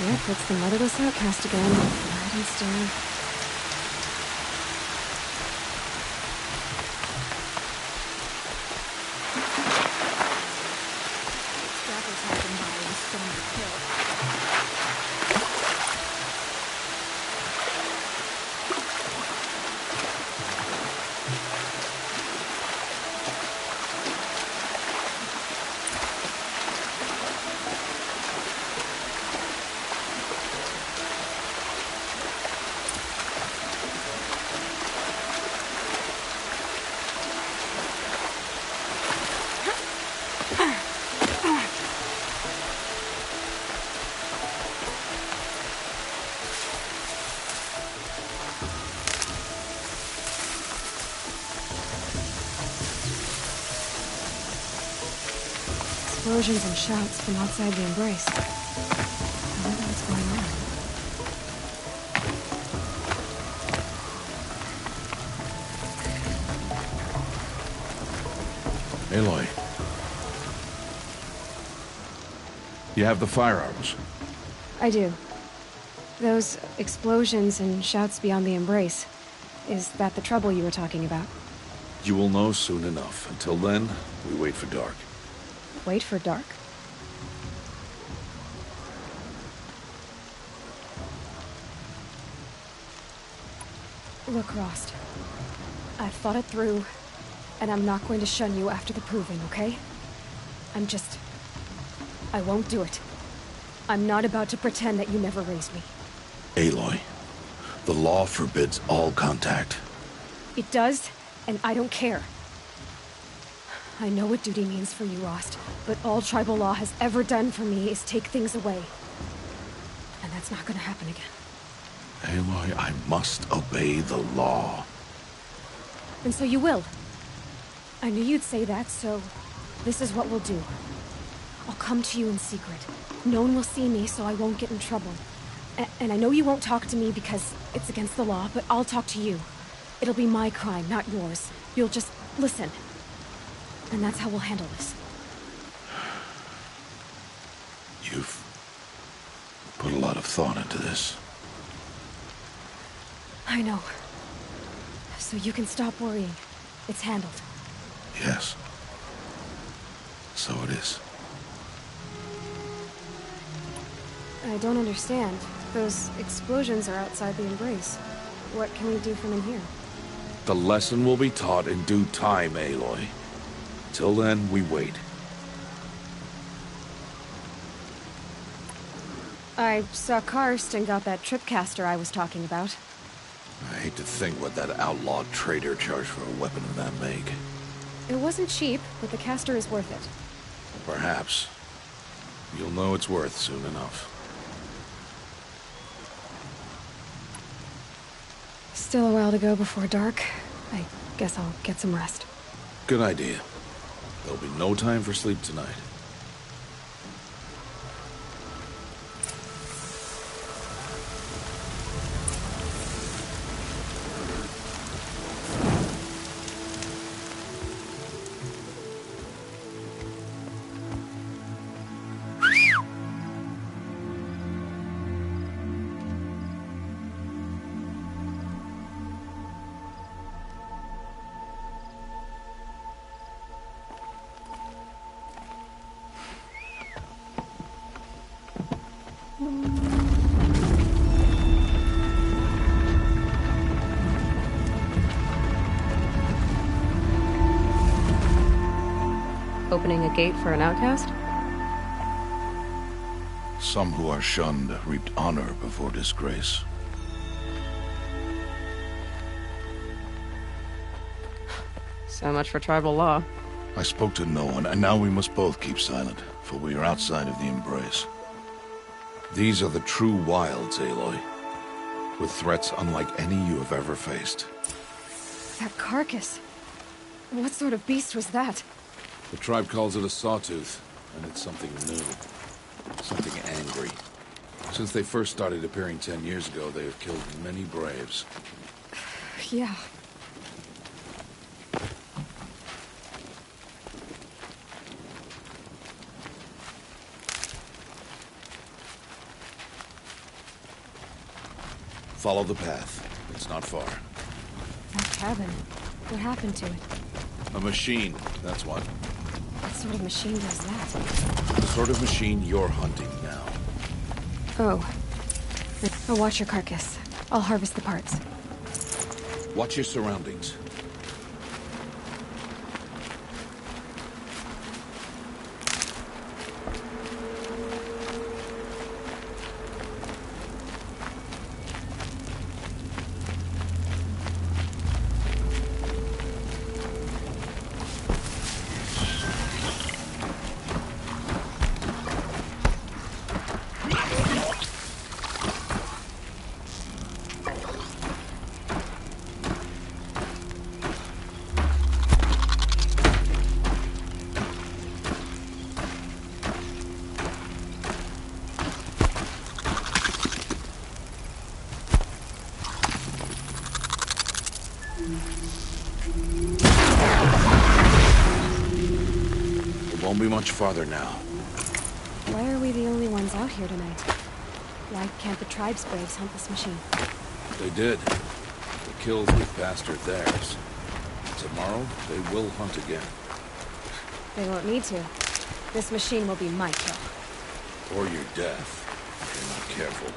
Yep, it's the motherless outcast again. Right and still. Scrappers have been by and stormed the hill. Explosions and shouts from outside the Embrace. I wonder what's going on. Aloy. You have the firearms. I do. Those explosions and shouts beyond the Embrace. Is that the trouble you were talking about? You will know soon enough. Until then, we wait for dark. Wait for dark? Look, Rost. I've thought it through, and I'm not going to shun you after the proving, okay? I won't do it. I'm not about to pretend that you never raised me. Aloy, the law forbids all contact. It does, and I don't care. I know what duty means for you, Rost, but all tribal law has ever done for me is take things away. And that's not gonna happen again. Aloy, I must obey the law. And so you will. I knew you'd say that, so this is what we'll do. I'll come to you in secret. No one will see me, so I won't get in trouble. And I know you won't talk to me because it's against the law, but I'll talk to you. It'll be my crime, not yours. You'll just listen. And that's how we'll handle this. You've put a lot of thought into this. I know. So you can stop worrying. It's handled. Yes. So it is. I don't understand. Those explosions are outside the Embrace. What can we do from in here? The lesson will be taught in due time, Aloy. Till then, we wait. I saw Karst and got that tripcaster I was talking about. I hate to think what that outlawed trader charged for a weapon of that make. It wasn't cheap, but the caster is worth it. Perhaps. You'll know it's worth soon enough. Still a while to go before dark. I guess I'll get some rest. Good idea. There'll be no time for sleep tonight. Opening a gate for an outcast? Some who are shunned reaped honor before disgrace. So much for tribal law. I spoke to no one, and now we must both keep silent, for we are outside of the Embrace. These are the true wilds, Aloy, with threats unlike any you have ever faced. That carcass. What sort of beast was that? The tribe calls it a sawtooth, and it's something new. Something angry. Since they first started appearing 10 years ago, they have killed many braves. Yeah. Follow the path. It's not far. That cabin. What happened to it? A machine, that's what. What sort of machine does that? The sort of machine you're hunting now. Oh. I'll watch your carcass. I'll harvest the parts. Watch your surroundings. Won't be much farther now. Why are we the only ones out here tonight? Why can't the tribe's braves hunt this machine? They did. The kills we passed are theirs. Tomorrow, they will hunt again. They won't need to. This machine will be my kill. Or your death, if you're not careful.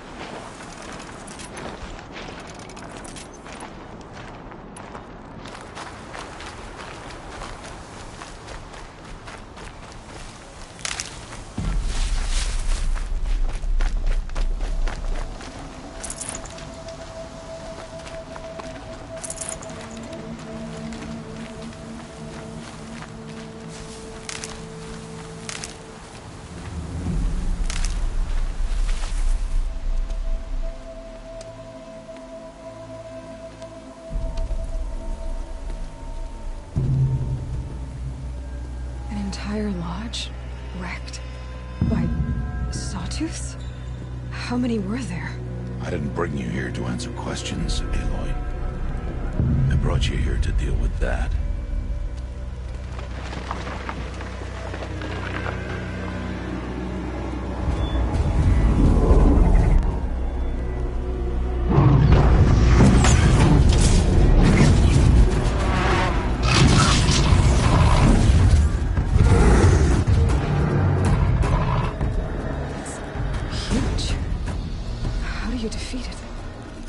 Entire lodge wrecked by sawtooths? How many were there? I didn't bring you here to answer questions, Aloy. I brought you here to deal with that.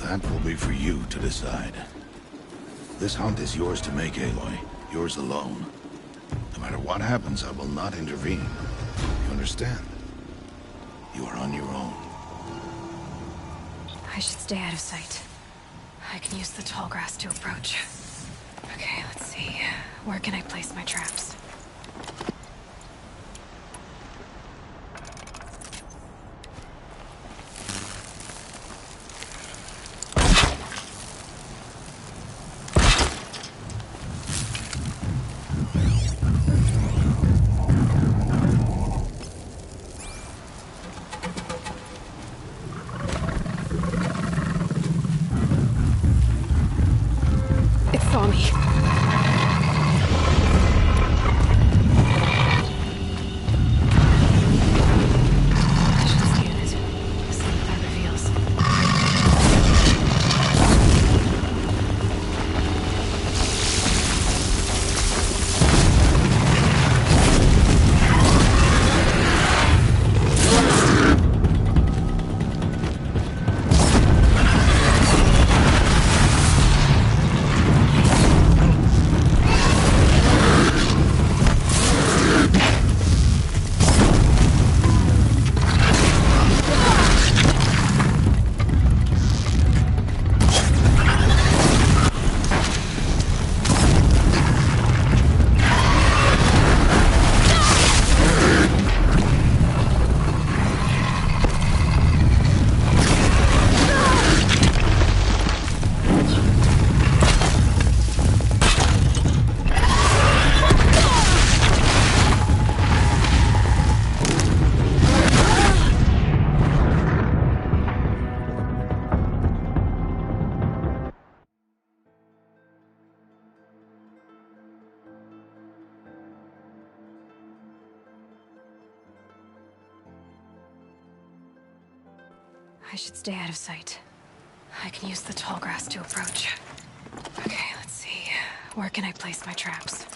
That will be for you to decide. This hunt is yours to make, Aloy. Yours alone. No matter what happens, I will not intervene. You understand? You are on your own. I should stay out of sight. I can use the tall grass to approach. Okay, let's see. Where can I place my traps? It saw me. I should scan it. See what that reveals. I should stay out of sight. I can use the tall grass to approach. Okay, let's see. Where can I place my traps?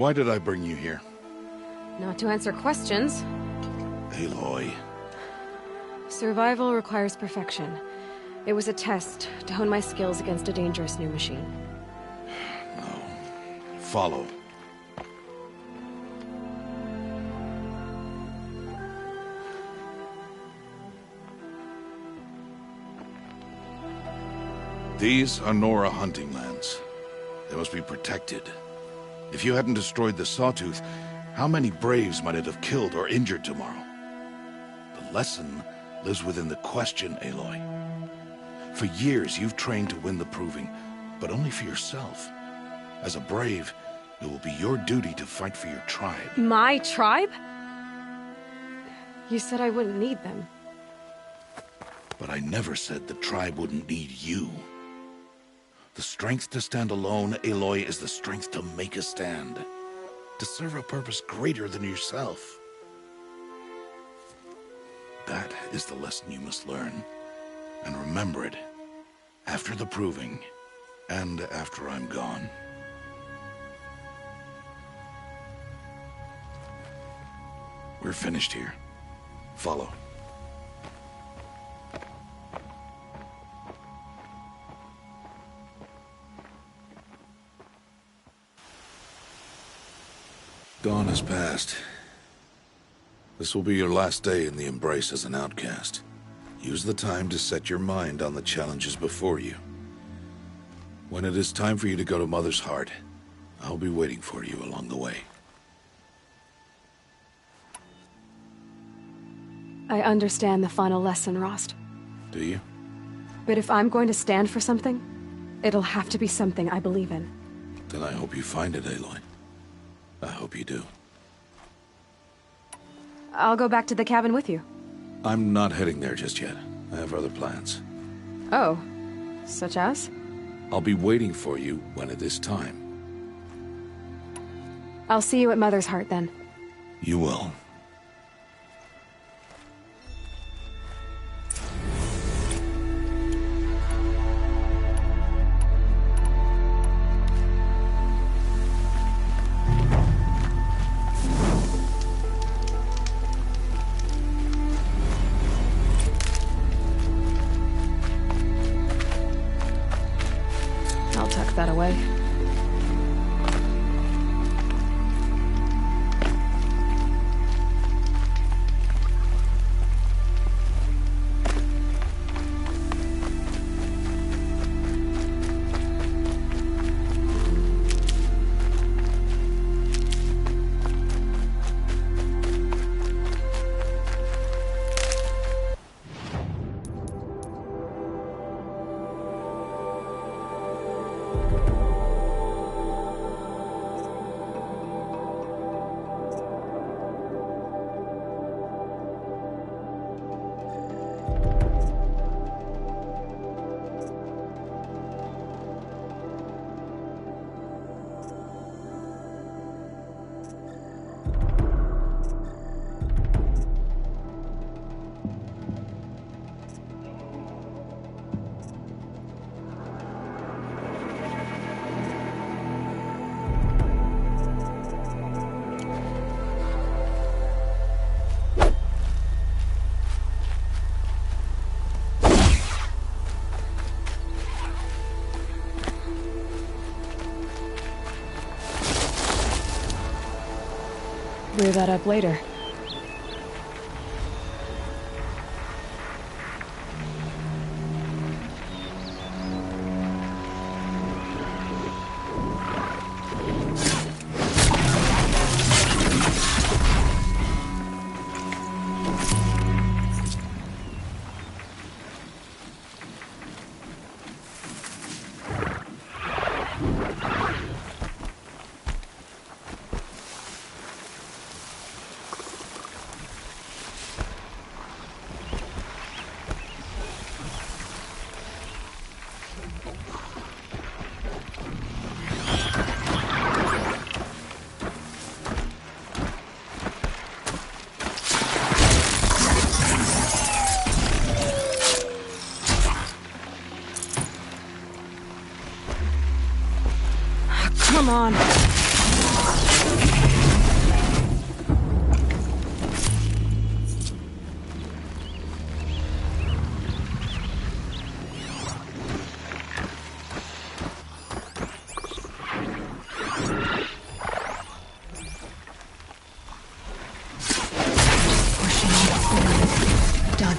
Why did I bring you here? Not to answer questions. Aloy. Survival requires perfection. It was a test to hone my skills against a dangerous new machine. No. Follow. These are Nora hunting lands. They must be protected. If you hadn't destroyed the Sawtooth, how many Braves might it have killed or injured tomorrow? The lesson lives within the question, Aloy. For years, you've trained to win the Proving, but only for yourself. As a Brave, it will be your duty to fight for your tribe. My tribe? You said I wouldn't need them. But I never said the tribe wouldn't need you. The strength to stand alone, Aloy, is the strength to make a stand. To serve a purpose greater than yourself. That is the lesson you must learn. And remember it. After the Proving. And after I'm gone. We're finished here. Follow. Dawn has passed. This will be your last day in the Embrace as an outcast. Use the time to set your mind on the challenges before you. When it is time for you to go to Mother's Heart, I'll be waiting for you along the way. I understand the final lesson, Rost. Do you? But if I'm going to stand for something, it'll have to be something I believe in. Then I hope you find it, Aloy. I hope you do. I'll go back to the cabin with you. I'm not heading there just yet. I have other plans. Oh. Such as? I'll be waiting for you when it is time. I'll see you at Mother's Heart then. You will. I'll tuck that away. Clear that up later. Come on. Done.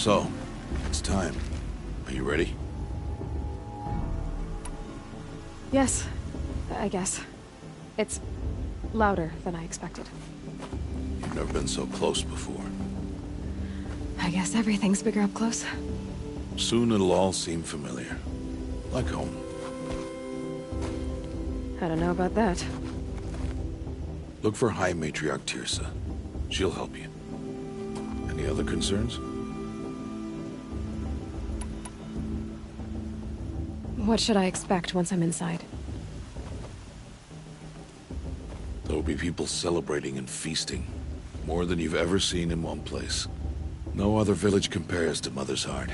So, it's time. Are you ready? Yes, I guess. It's louder than I expected. You've never been so close before. I guess everything's bigger up close. Soon it'll all seem familiar. Like home. I don't know about that. Look for High Matriarch Teersa. She'll help you. Any other concerns? What should I expect once I'm inside? There'll be people celebrating and feasting. More than you've ever seen in one place. No other village compares to Mother's Heart.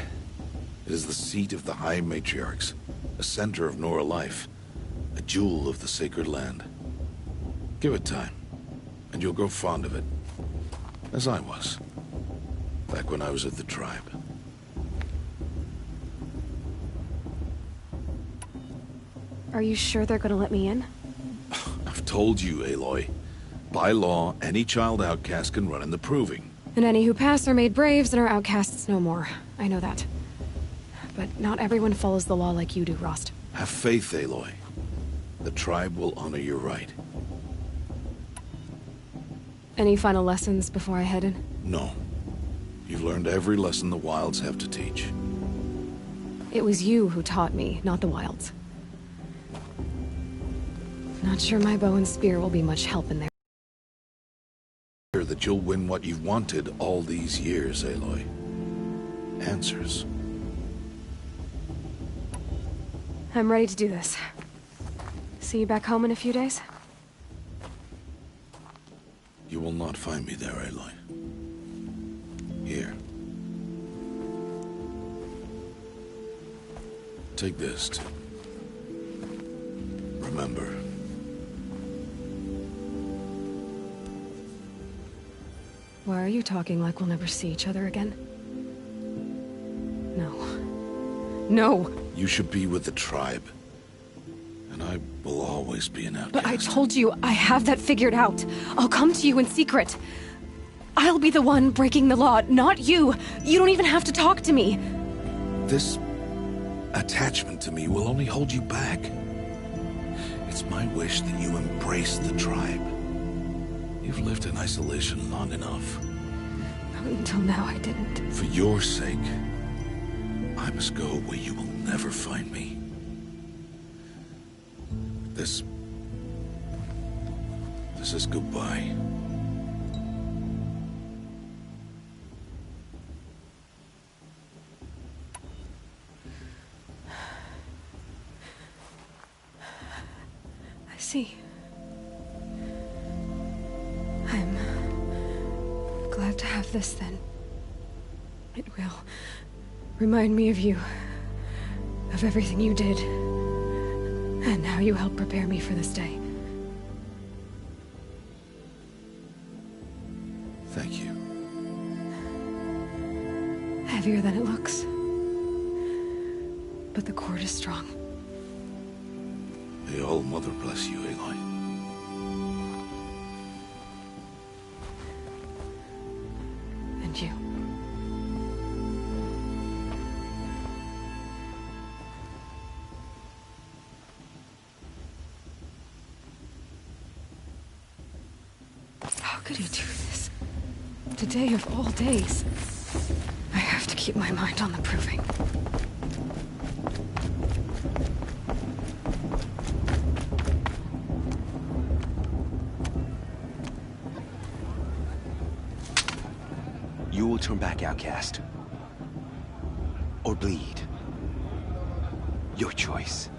It is the seat of the High Matriarchs, a center of Nora life, a jewel of the sacred land. Give it time, and you'll grow fond of it. As I was, back when I was at the tribe. Are you sure they're gonna let me in? I've told you, Aloy. By law, any child outcast can run in the Proving. And any who pass are made braves and are outcasts no more. I know that. But not everyone follows the law like you do, Rost. Have faith, Aloy. The tribe will honor your right. Any final lessons before I head in? No. You've learned every lesson the Wilds have to teach. It was you who taught me, not the Wilds. Not sure my bow and spear will be much help in there. That you'll win what you've wanted all these years, Aloy. Answers. I'm ready to do this. See you back home in a few days? You will not find me there, Aloy. Here. Take this to remember. Why are you talking like we'll never see each other again? No. No! You should be with the tribe. And I will always be an outcast. But I told you, I have that figured out. I'll come to you in secret. I'll be the one breaking the law, not you. You don't even have to talk to me. This attachment to me will only hold you back. It's my wish that you embrace the tribe. You've lived in isolation long enough. Until now, I didn't. For your sake, I must go where you will never find me. This is goodbye. I see. I'm glad to have this then. It will remind me of you, of everything you did, and how you helped prepare me for this day. Thank you. Heavier than it looks. But the cord is strong. May All Mother bless you, Aloy. And you. How could he do this? Today of all days. I have to keep my mind on the Proving. You will turn back, outcast. Or bleed. Your choice.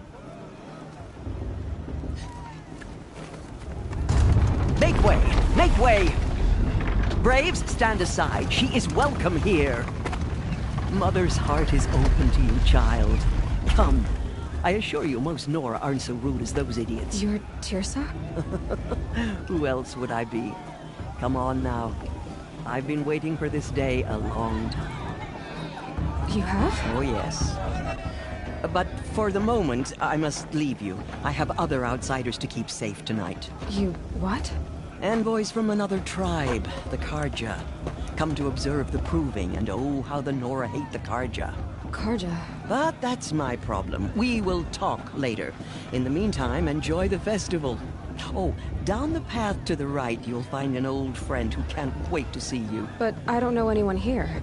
Make way! Make way! Braves, stand aside. She is welcome here. Mother's heart is open to you, child. Come. I assure you, most Nora aren't so rude as those idiots. You're Teersa? Who else would I be? Come on now. I've been waiting for this day a long time. You have? Oh, yes. But for the moment, I must leave you. I have other outsiders to keep safe tonight. You what? Envoys from another tribe, the Carja. Come to observe the proving, and oh, how the Nora hate the Karja. Karja. But that's my problem. We will talk later. In the meantime, enjoy the festival. Oh, down the path to the right, you'll find an old friend who can't wait to see you. But I don't know anyone here.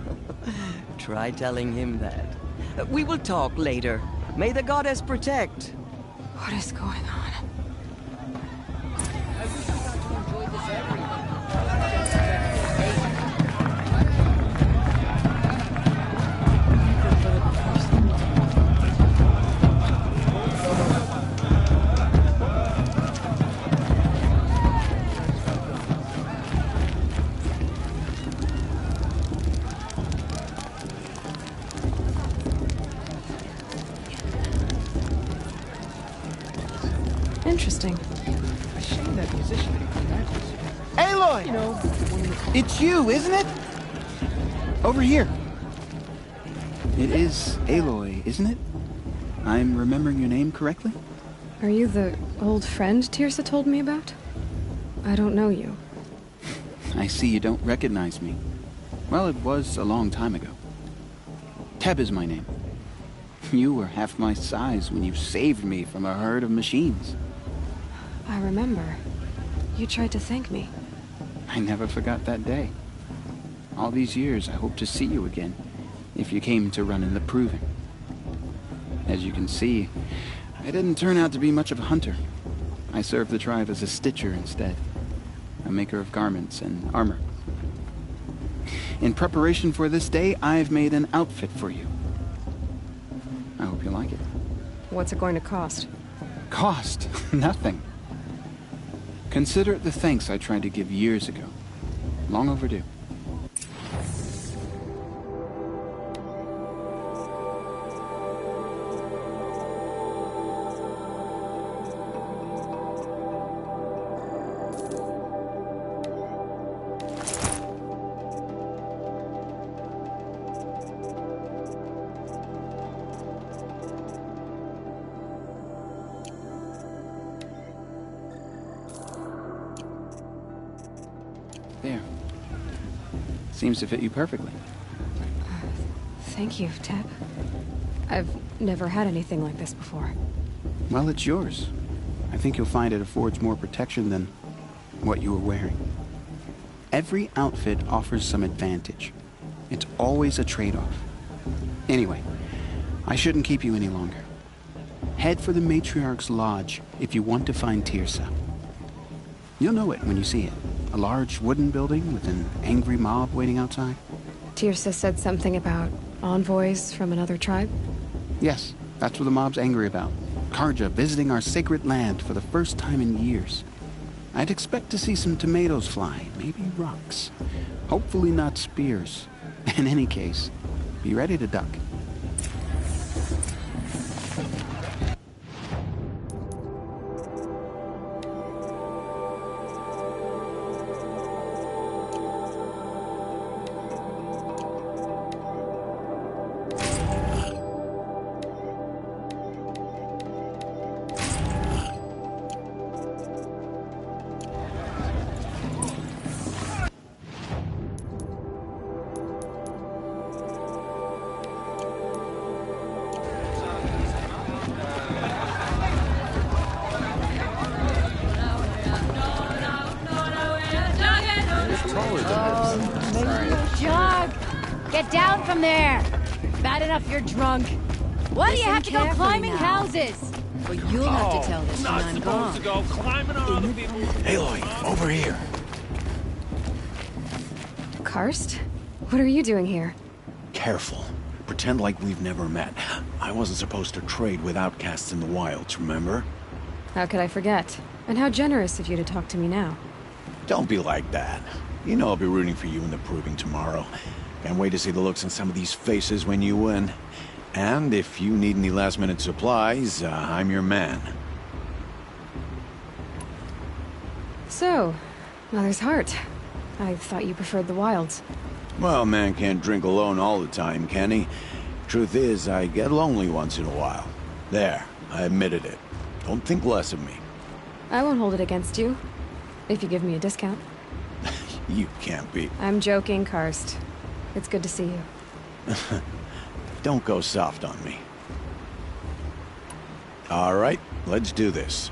Try telling him that. We will talk later. May the goddess protect. What is going on? Interesting. A shame that musician didn't come back. Aloy! You know, it's you, isn't it? Over here. It is Aloy, isn't it? I'm remembering your name correctly? Are you the old friend Teersa told me about? I don't know you. I see you don't recognize me. Well, it was a long time ago. Teb is my name. You were half my size when you saved me from a herd of machines. I remember. You tried to thank me. I never forgot that day. All these years, I hope to see you again, if you came to run in the proving. As you can see, I didn't turn out to be much of a hunter. I served the tribe as a stitcher instead, a maker of garments and armor. In preparation for this day, I've made an outfit for you. I hope you like it. What's it going to cost? Cost? Nothing. Consider it the thanks I tried to give years ago. Long overdue. There. Seems to fit you perfectly. Thank you, Teb. I've never had anything like this before. Well, it's yours. I think you'll find it affords more protection than what you were wearing. Every outfit offers some advantage. It's always a trade-off. Anyway, I shouldn't keep you any longer. Head for the Matriarch's Lodge if you want to find Teersa. You'll know it when you see it. A large wooden building with an angry mob waiting outside. Teersa said something about envoys from another tribe? Yes, that's what the mob's angry about. Karja visiting our sacred land for the first time in years. I'd expect to see some tomatoes fly, maybe rocks. Hopefully not spears. In any case, be ready to duck. Jog! Get down from there! Bad enough you're drunk. Why do you have to go climbing houses? Well, you'll have to tell this when I'm gone. To go climbing on other people. Aloy, over here. Karst? What are you doing here? Careful. Pretend like we've never met. I wasn't supposed to trade with outcasts in the wilds, remember? How could I forget? And how generous of you to talk to me now. Don't be like that. You know I'll be rooting for you in the proving tomorrow. Can't wait to see the looks on some of these faces when you win. And if you need any last-minute supplies, I'm your man. So, Mother's Heart. I thought you preferred the wilds. Well, man can't drink alone all the time, can he? Truth is, I get lonely once in a while. There, I admitted it. Don't think less of me. I won't hold it against you, if you give me a discount. You can't be... I'm joking, Karst. It's good to see you. Don't go soft on me. All right, let's do this.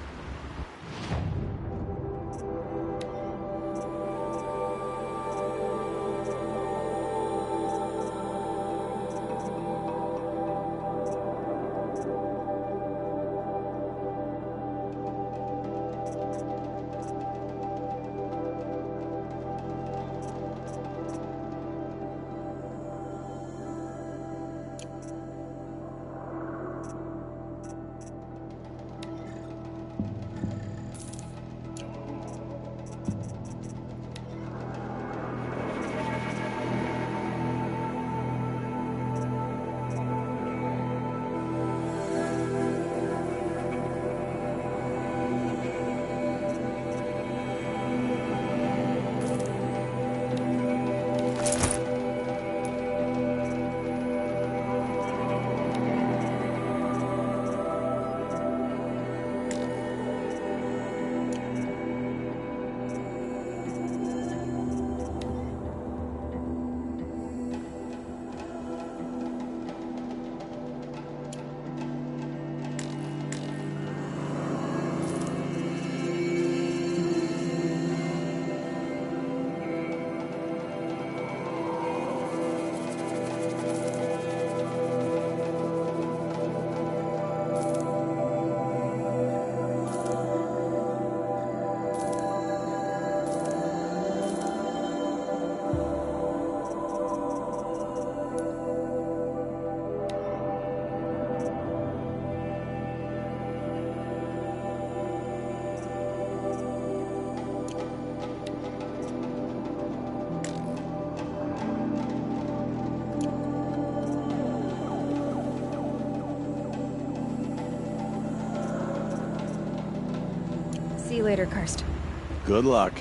See you later, Karst. Good luck.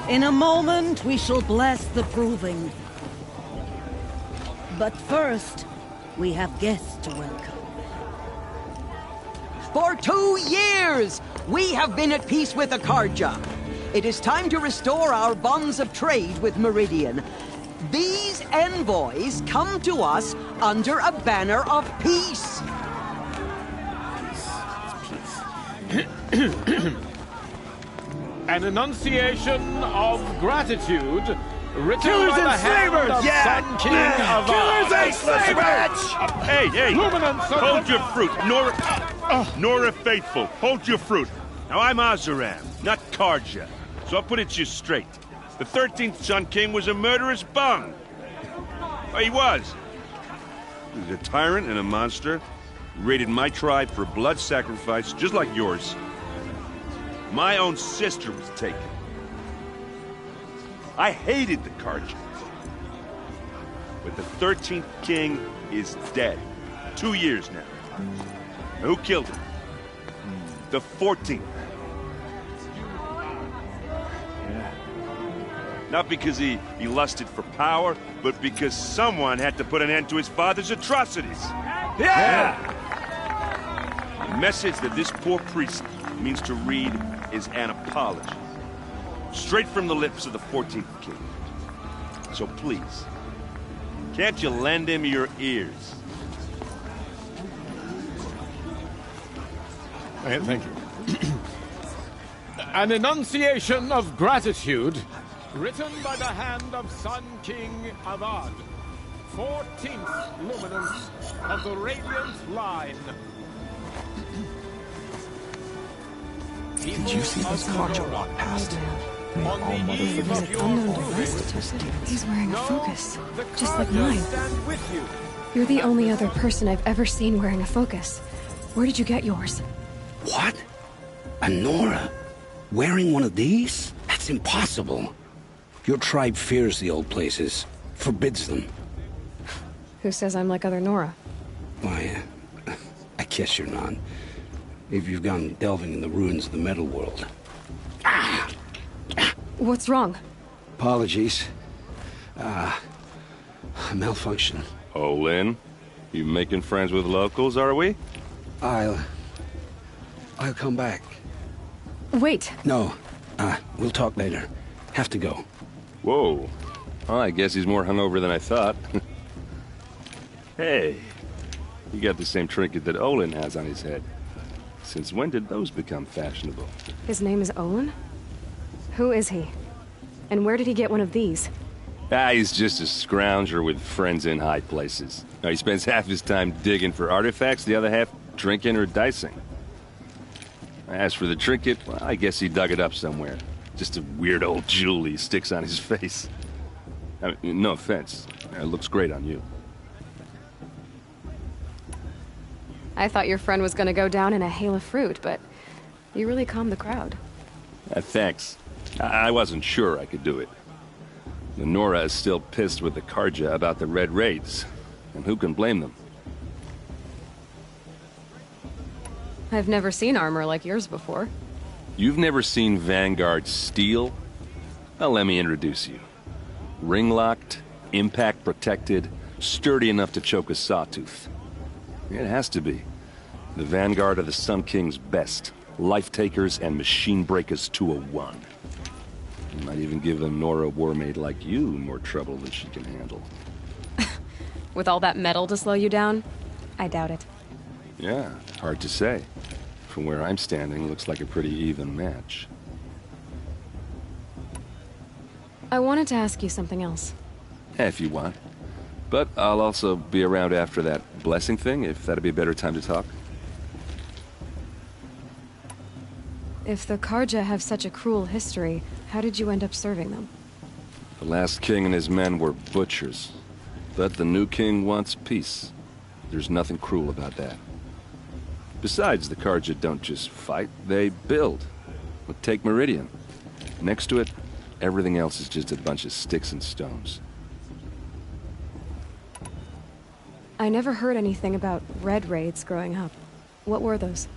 In a moment, we shall bless the proving. But first, we have guests to welcome. For 2 years, we have been at peace with Akarja. It is time to restore our bonds of trade with Meridian. These envoys come to us under a banner of peace. An enunciation of gratitude written Killers by the and hand slavers! of Sun King of Killers and slavers! Hey, Luminance hold your fruit. Nora Faithful, hold your fruit. Now, I'm Oseram, not Karja, so I'll put it to you straight. The 13th Sun King was a murderous bung. Well, he was. He was a tyrant and a monster. Raided my tribe for blood sacrifice, just like yours. My own sister was taken. I hated the Karja. But the 13th king is dead. 2 years now. Who killed him? The 14th. Not because he lusted for power, but because someone had to put an end to his father's atrocities. Yeah! The message that this poor priest means to read is an apology. Straight from the lips of the 14th king. So please, can't you lend him your ears? Thank you. An enunciation of gratitude written by the hand of Sun King Avad, 14th luminance of the Radiant Line. Did you see this Karja walk past? There's an unknown device detected. He's wearing a focus, just like mine. You're the only other person I've ever seen wearing a focus. Where did you get yours? What? A Nora? Wearing one of these? That's impossible. Your tribe fears the old places, forbids them. Who says I'm like other Nora? Why, I guess you're not. If you've gone delving in the ruins of the metal world. Ah! What's wrong? Apologies. Malfunction. Olin, you making friends with locals, are we? I'll come back. Wait. No. We'll talk later. Have to go. Whoa. Well, I guess he's more hungover than I thought. Hey, you got the same trinket that Olin has on his head. Since when did those become fashionable? His name is Olin? Who is he? And where did he get one of these? He's just a scrounger with friends in high places. Now, he spends half his time digging for artifacts, the other half drinking or dicing. As for the trinket, well, I guess he dug it up somewhere. Just a weird old jewel he sticks on his face. I mean, no offense. It looks great on you. I thought your friend was gonna go down in a hail of fruit, but you really calmed the crowd. Thanks. I wasn't sure I could do it. The Nora is still pissed with the Carja about the Red Raids, and who can blame them? I've never seen armor like yours before. You've never seen Vanguard steel? Well, let me introduce you. Ring-locked, impact-protected, sturdy enough to choke a sawtooth. It has to be. The Vanguard of the Sun King's best. Life-takers and machine-breakers to a one. You might even give a Nora warmaid like you more trouble than she can handle. With all that metal to slow you down? I doubt it. Yeah, hard to say. From where I'm standing, looks like a pretty even match. I wanted to ask you something else. If you want. But I'll also be around after that blessing thing, if that'd be a better time to talk. If the Carja have such a cruel history, how did you end up serving them? The last king and his men were butchers. But the new king wants peace. There's nothing cruel about that. Besides, the Carja don't just fight, they build. But take Meridian. Next to it, everything else is just a bunch of sticks and stones. I never heard anything about Red Raids growing up. What were those?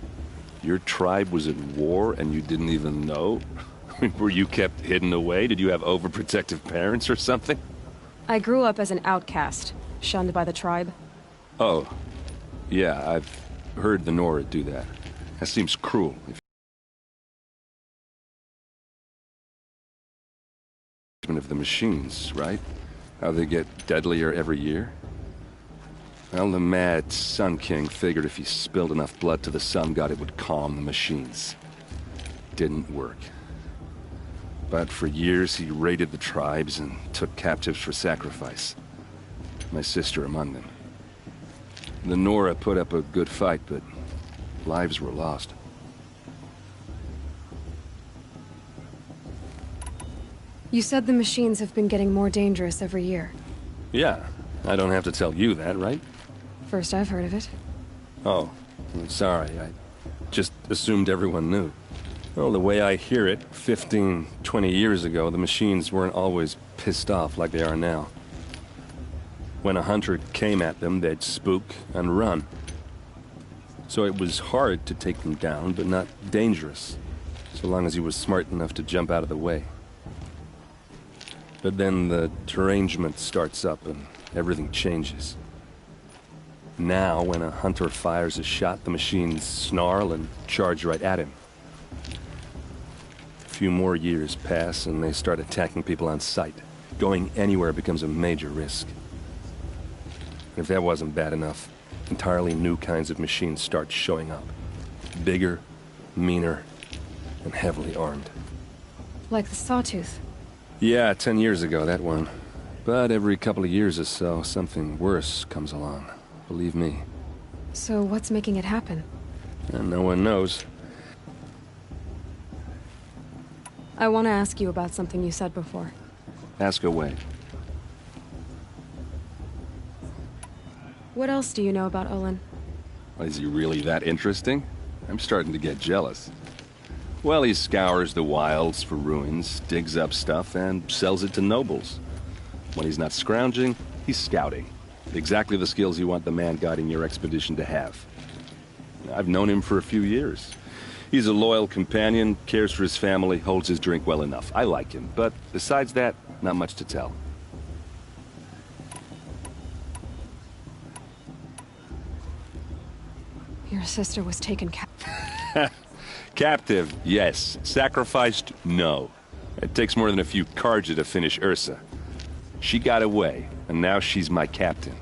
Your tribe was at war and you didn't even know? Were you kept hidden away? Did you have overprotective parents or something? I grew up as an outcast, shunned by the tribe. Oh. Yeah, I've heard the Nora do that. That seems cruel. Of the machines, right? How they get deadlier every year? Well, the mad Sun King figured if he spilled enough blood to the Sun God, it would calm the machines. Didn't work. But for years, he raided the tribes and took captives for sacrifice. My sister among them. The Nora put up a good fight, but lives were lost. You said the machines have been getting more dangerous every year. Yeah, I don't have to tell you that, right? First I've heard of it. Oh, I'm sorry. I just assumed everyone knew. Well, the way I hear it, 15, 20 years ago, the machines weren't always pissed off like they are now. When a hunter came at them, they'd spook and run. So it was hard to take them down, but not dangerous, so long as he was smart enough to jump out of the way. But then the derangement starts up and everything changes. Now, when a hunter fires a shot, the machines snarl and charge right at him. A few more years pass and they start attacking people on sight. Going anywhere becomes a major risk. And if that wasn't bad enough, entirely new kinds of machines start showing up. Bigger, meaner, and heavily armed. Like the Sawtooth. Yeah, 10 years ago, that one. But every couple of years or so, something worse comes along. Believe me. So what's making it happen? And no one knows. I want to ask you about something you said before. Ask away. What else do you know about Olin? Is he really that interesting? I'm starting to get jealous. Well, he scours the wilds for ruins, digs up stuff, and sells it to nobles. When he's not scrounging, he's scouting. Exactly the skills you want the man guiding your expedition to have. I've known him for a few years. He's a loyal companion, cares for his family, holds his drink well enough. I like him, but besides that, not much to tell. Your sister was taken captive. Captive, yes. Sacrificed, no. It takes more than a few Carja to finish Ursa. She got away, and now she's my captain.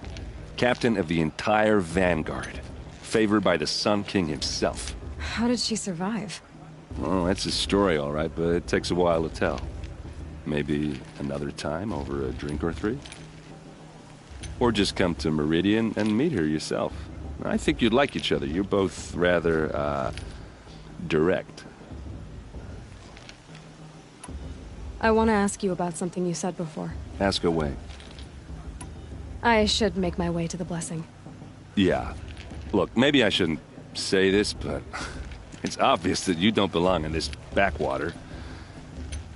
Captain of the entire Vanguard. Favored by the Sun King himself. How did she survive? Oh, that's a story, all right, but it takes a while to tell. Maybe another time over a drink or three? Or just come to Meridian and meet her yourself. I think you'd like each other. You're both rather, direct. I want to ask you about something you said before. Ask away. I should make my way to the blessing. Yeah. Look, maybe I shouldn't say this, but it's obvious that you don't belong in this backwater.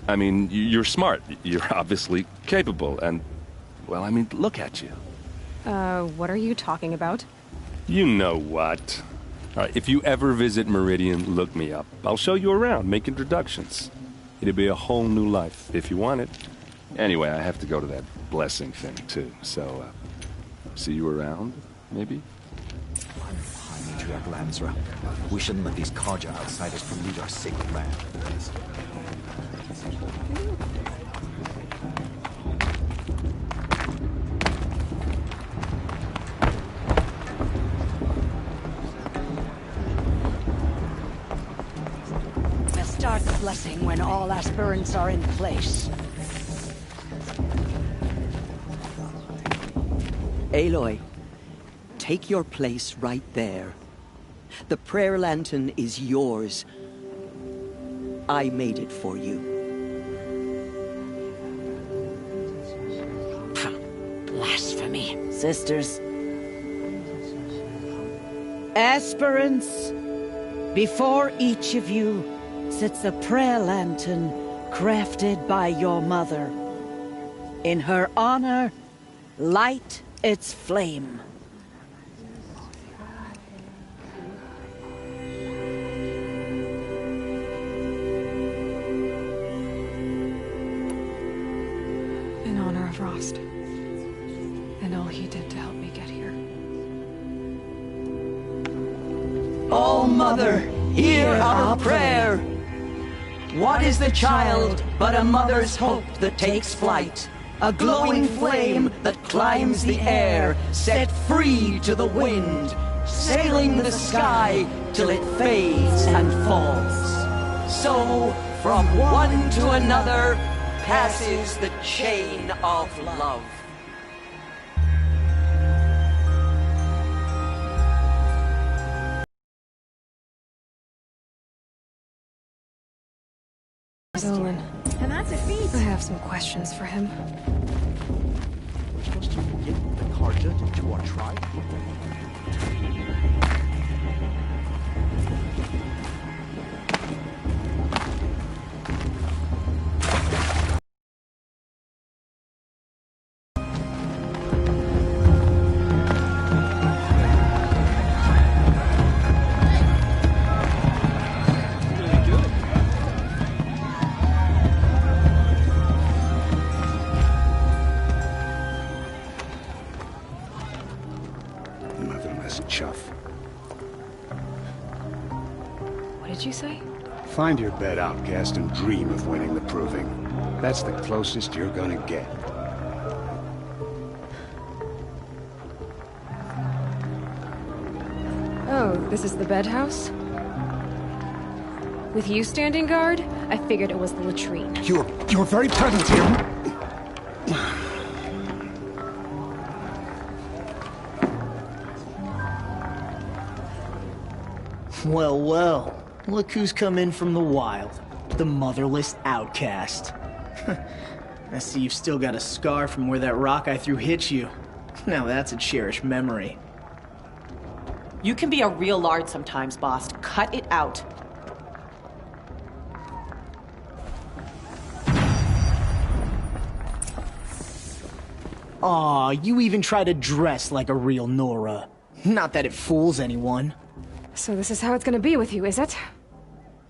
I mean, you're smart. You're obviously capable, and, well, I mean, look at you. What are you talking about? You know what. All right, if you ever visit Meridian, look me up. I'll show you around, make introductions. It'll be a whole new life, if you want it. Anyway, I have to go to that blessing thing, too, so, see you around, maybe? Patriarch Lansra. We shouldn't let these Carja outsiders pollute our sacred land. We'll start the blessing when all aspirants are in place. Aloy, take your place right there. The prayer lantern is yours. I made it for you. Blasphemy. Sisters. Aspirants, before each of you sits a prayer lantern crafted by your mother. In her honor, light its flame. In honor of Rost. And all he did to help me get here. Oh, Mother, hear our prayer. What is the child but a mother's hope that takes flight? A glowing flame that climbs the air, set free to the wind, sailing the sky till it fades and falls. So, from one to another, passes the chain of love. Zolan. And that's a feat. I have some questions for him. We're supposed to get the Carja to our tribe? What did you say? Find your bed, outcast, and dream of winning the Proving. That's the closest you're gonna get. Oh, this is the bed house? With you standing guard, I figured it was the latrine. You're very present here. Well, well. Look who's come in from the wild. The motherless outcast. I see you've still got a scar from where that rock I threw hit you. Now that's a cherished memory. You can be a real lard sometimes, boss. Cut it out. Aw, you even try to dress like a real Nora. Not that it fools anyone. So this is how it's gonna be with you, is it?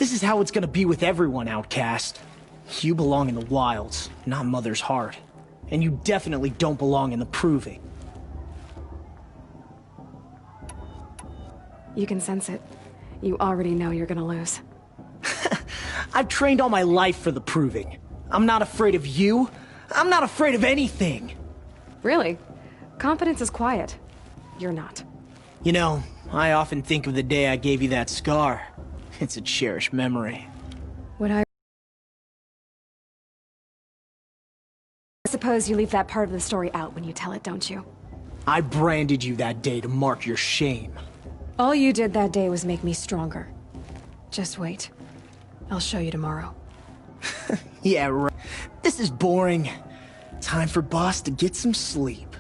This is how it's gonna be with everyone, Outcast. You belong in the wilds, not Mother's Heart. And you definitely don't belong in the Proving. You can sense it. You already know you're gonna lose. I've trained all my life for the Proving. I'm not afraid of you. I'm not afraid of anything. Really? Confidence is quiet. You're not. You know, I often think of the day I gave you that scar. It's a cherished memory. Would I suppose you leave that part of the story out when you tell it, don't you? I branded you that day to mark your shame. All you did that day was make me stronger. Just wait. I'll show you tomorrow. Yeah, right. This is boring. Time for Boss to get some sleep.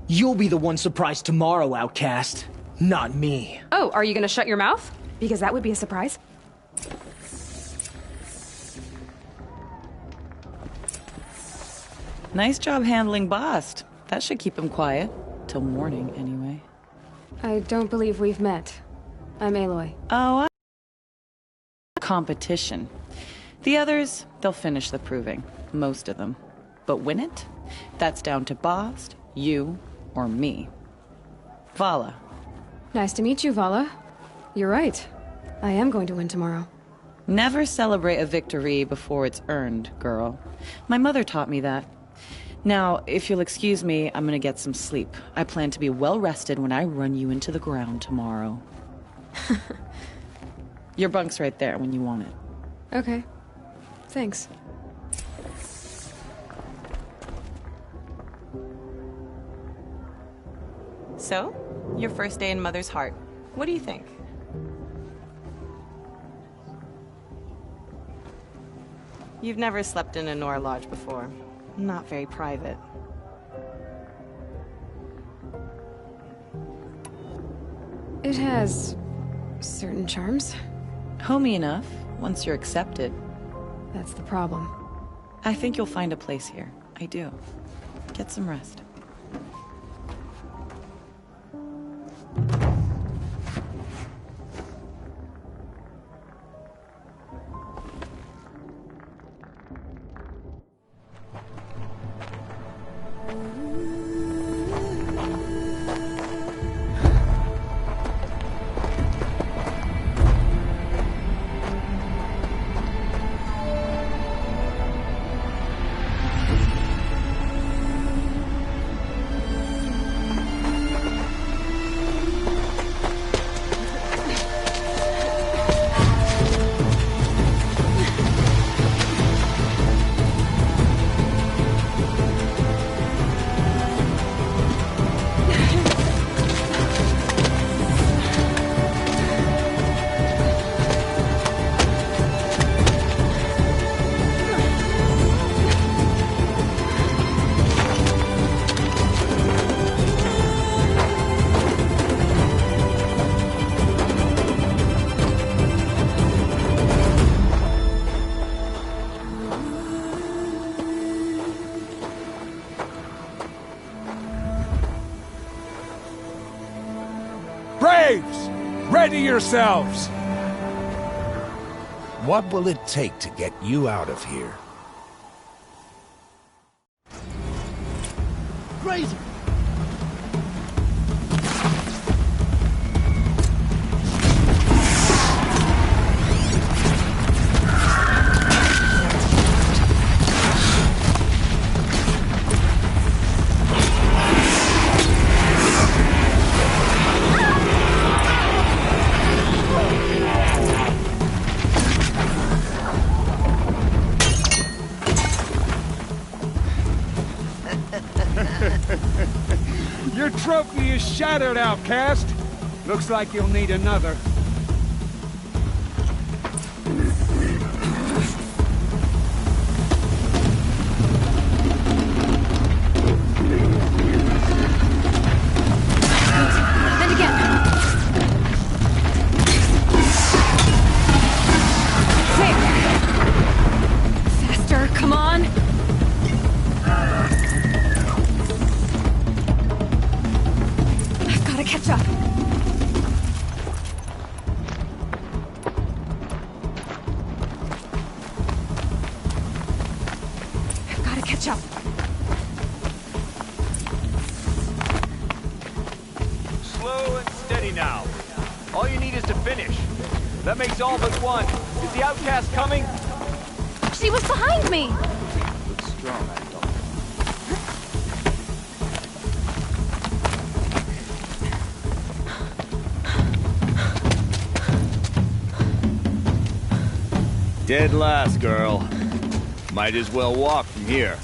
You'll be the one surprised tomorrow, Outcast. Not me. Oh, are you gonna shut your mouth? Because that would be a surprise. Nice job handling Bast. That should keep him quiet. Till morning, anyway. I don't believe we've met. I'm Aloy. Oh, competition. The others, they'll finish the Proving. Most of them. But win it? That's down to Bast, you, or me. Vala. Nice to meet you, Vala. You're right. I am going to win tomorrow. Never celebrate a victory before it's earned, girl. My mother taught me that. Now, if you'll excuse me, I'm gonna get some sleep. I plan to be well rested when I run you into the ground tomorrow. Your bunk's right there when you want it. Okay. Thanks. So, your first day in Mother's Heart. What do you think? You've never slept in a Nora Lodge before. Not very private. It has certain charms. Homey enough, once you're accepted. That's the problem. I think you'll find a place here. I do. Get some rest. Ready yourselves! What will it take to get you out of here? Crazy! Your trophy is shattered, Outcast. Looks like you'll need another. And again. Faster, come on. I've got to catch up. catch up. Slow and steady now. All you need is to finish. That makes all but one. Is the outcast coming? She was behind me! Looks strong, I thought. Dead last, girl. Might as well walk from here.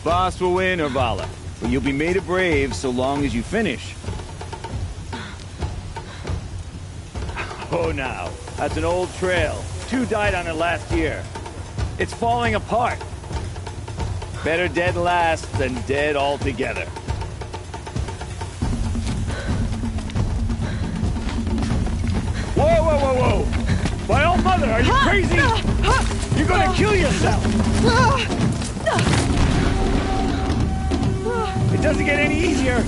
Boss will win or Vala, but you'll be made a brave so long as you finish. Oh, now, that's an old trail. 2 died on it last year. It's falling apart. Better dead last than dead altogether. Whoa, whoa, whoa, whoa! My old mother, are you crazy? You're gonna kill yourself! It doesn't get any easier!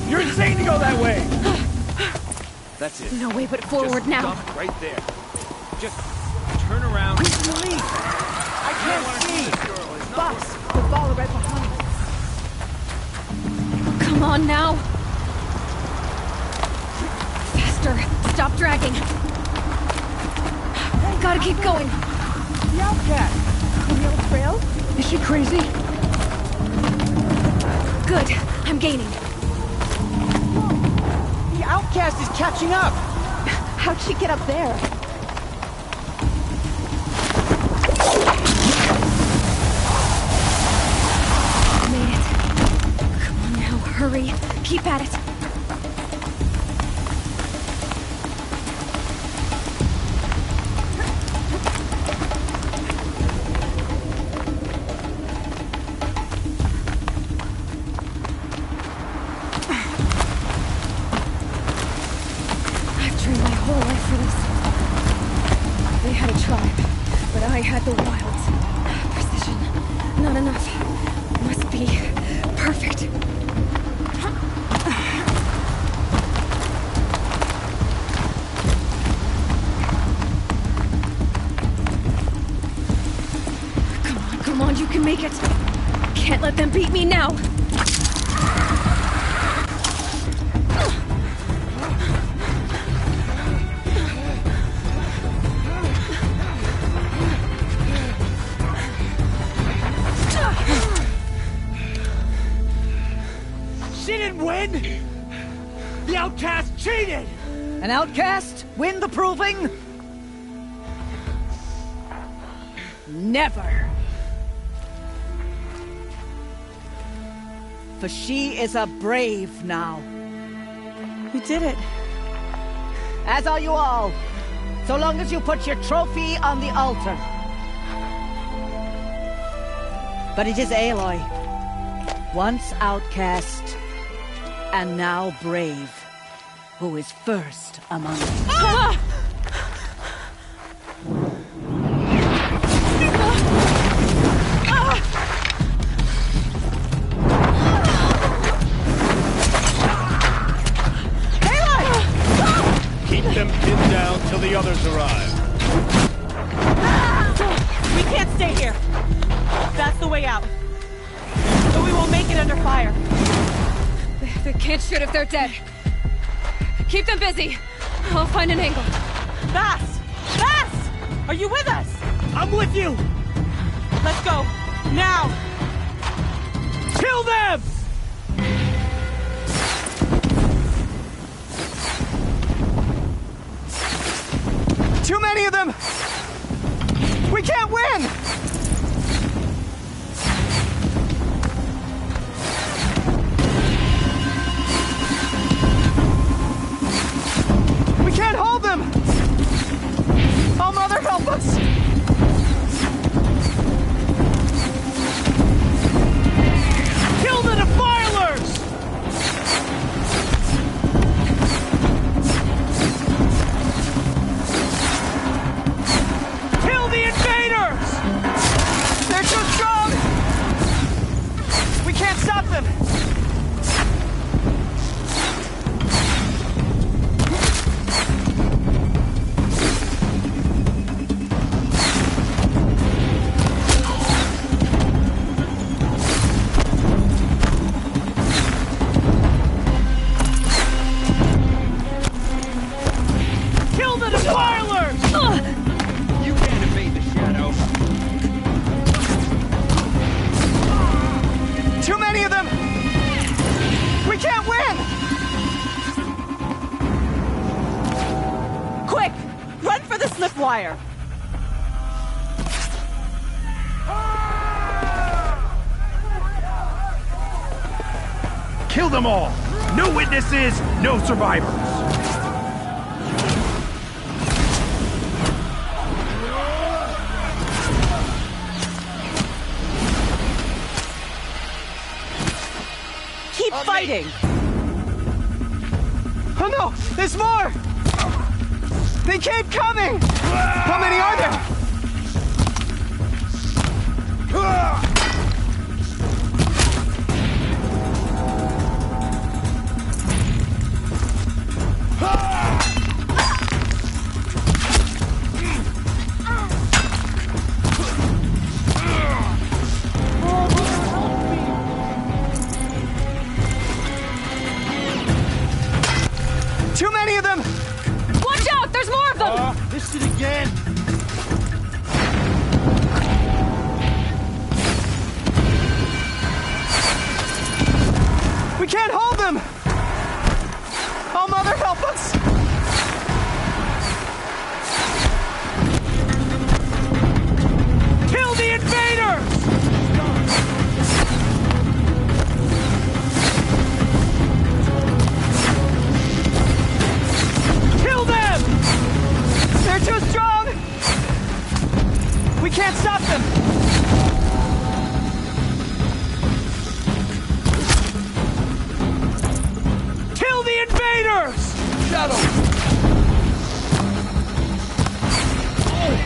You're insane to go that way! That's it. No way but forward Just now. Stop right there. Just turn around. Please! I can't see! Boss, the ball right behind us. Come on now. Faster. Stop dragging. Gotta keep going. The outcast! On the old trail? Is she crazy? Good. I'm gaining. The outcast is catching up! How'd she get up there? Made it. Come on now, hurry. Keep at it. I've trained my whole life for this. They had a tribe, but I had the wilds. Precision. Not enough. Must be perfect. Come on, you can make it. Can't let them beat me now. She didn't win! The outcast cheated! An outcast win the proving? Never! For she is a brave now. You did it. As are you all. So long as you put your trophy on the altar. But it is Aloy. Once outcast, and now brave, who is first among us. Ah! Keep them pinned down till the others arrive. We can't stay here. That's the way out. But we won't make it under fire. They can't shoot if they're dead. Keep them busy. I'll find an angle. Bass! Bass! Are you with us? I'm with you! Let's go. Now! Kill them! Too many of them! We can't win! We can't hold them! Oh, Mother, help us! Kill the defilers! Kill the invaders! Kill the defilers! You can't evade the shadow. Too many of them! We can't win! Quick! Run for the slip wire! Kill them all! No witnesses, no survivors! Keep fighting! Oh no! There's more! They keep coming! How many are there? Too many of them! Watch out! There's more of them! This it again! We can't hold them! Oh, Mother, help us! Kill the invaders! Kill them! They're too strong! We can't stop them! Kill the invaders! Shadow!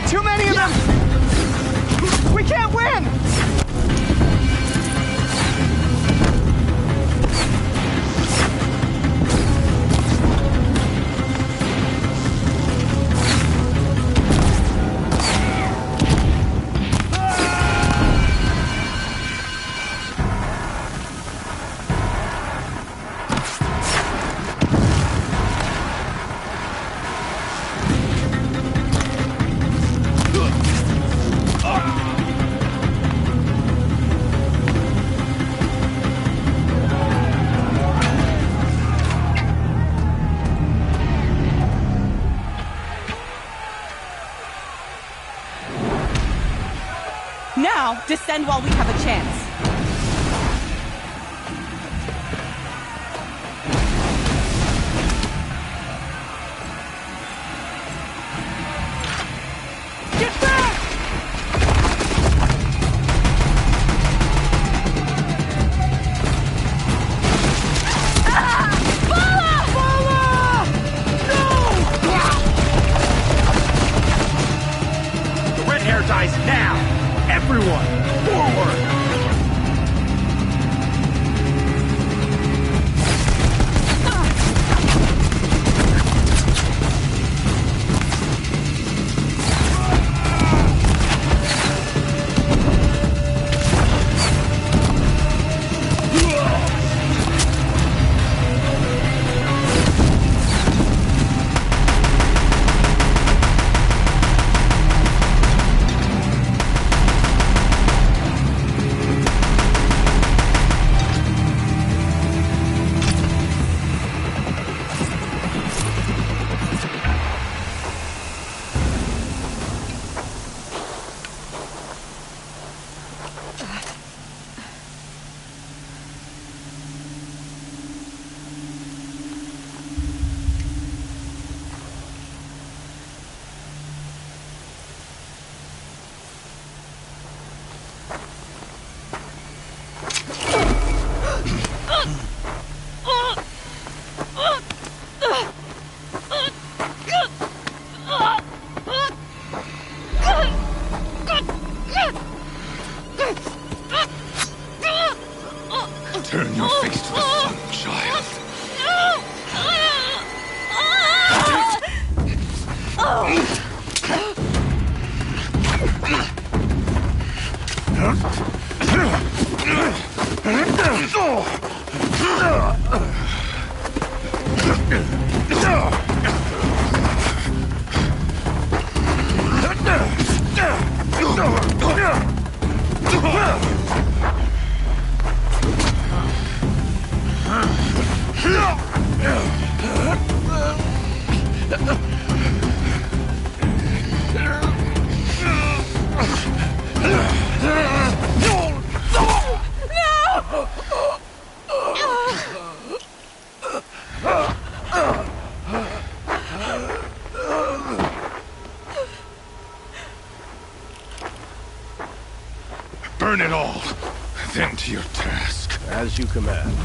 Too many of them! We can't win! Now, descend while we have a chance. Get back! The red hair dies now! Everyone, forward! Turn your face to the sun, child. Burn it all. Then to your task. As you command.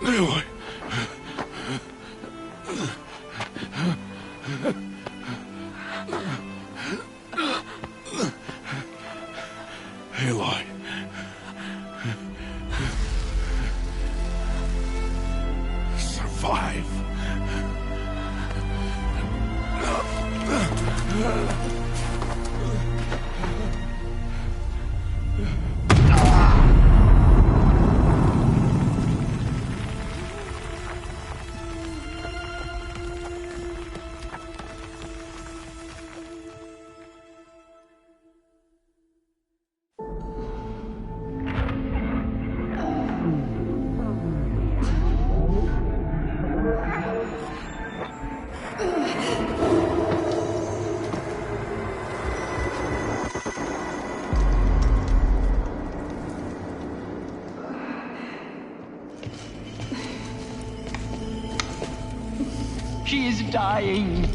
Aloy. Aloy. Survive. She is dying.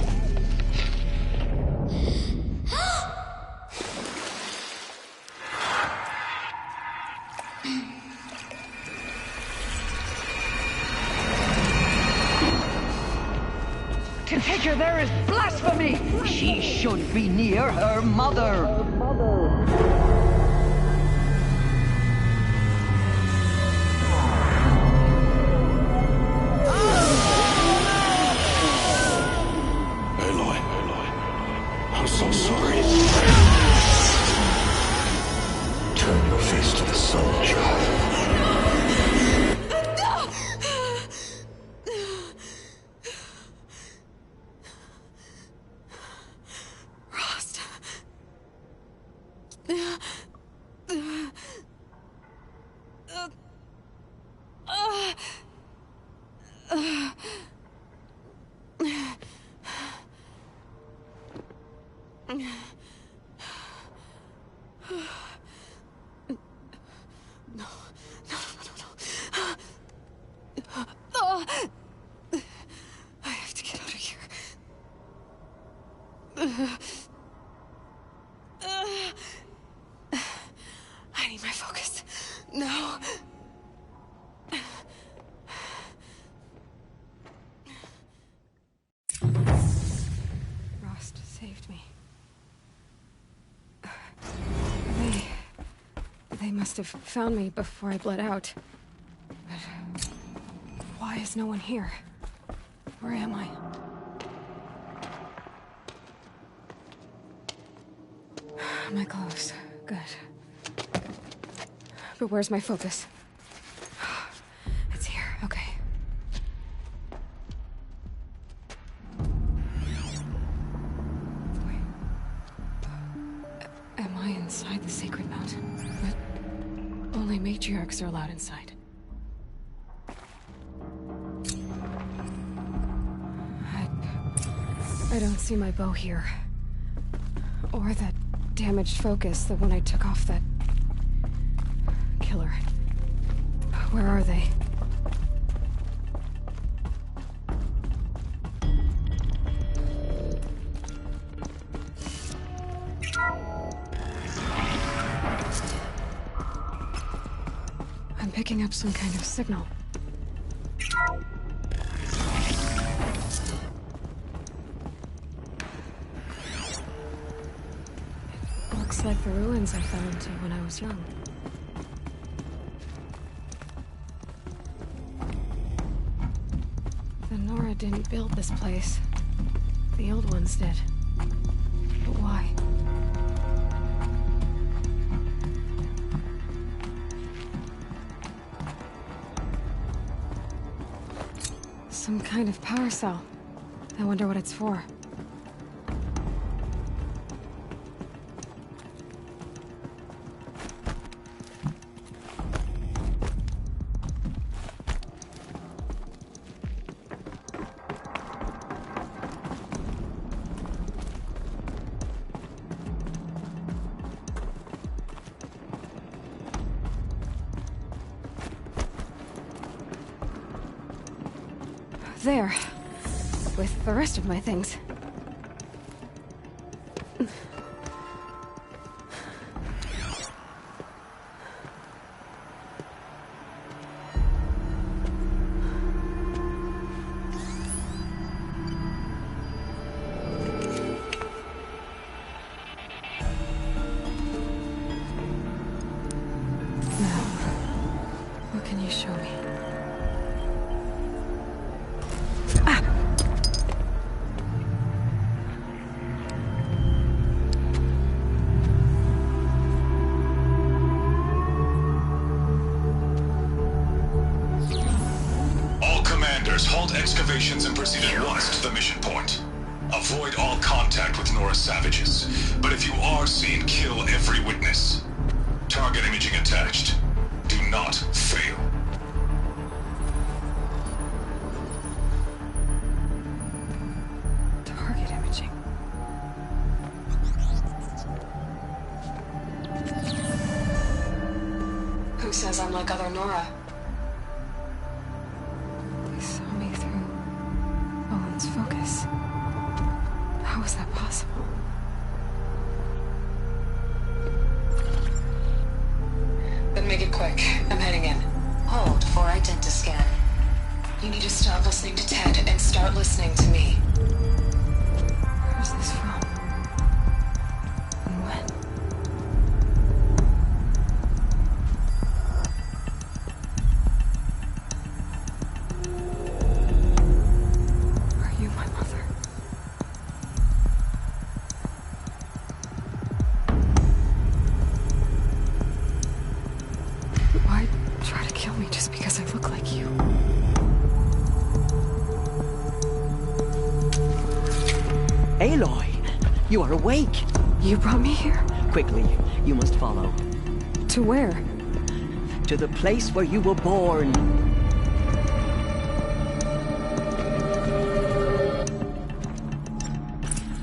To take her there is blasphemy. She should be near her mother. I'm so sorry. Turn your face to the sun, child. Rost. I have to get out of here. I need my focus. No. Rost saved me. They must have found me before I bled out. But why is no one here? Where am I? My clothes. Good. But where's my focus? It's here. Okay. Wait. Am I inside the Sacred Mountain? But only matriarchs are allowed inside. I don't see my bow here. Or that damaged focus, the one I took off that killer. Where are they? I'm picking up some kind of signal. Looks like the ruins I fell into when I was young. The Nora didn't build this place. The old ones did. But why? Some kind of power cell. I wonder what it's for. there. With the rest of my things. Halt excavations and proceed at once to the mission point. Avoid all contact with Nora savages, but if you are seen, kill every witness. Target imaging attached. Do not fail. Target imaging. Who says I'm like other Nora? Focus. How is that possible? Then make it quick. I'm heading in. Hold for identiscan. You need to stop listening to Ted and start listening to me. Where's this from? And when? Aloy! You are awake! You brought me here? Quickly, you must follow. To where? To the place where you were born.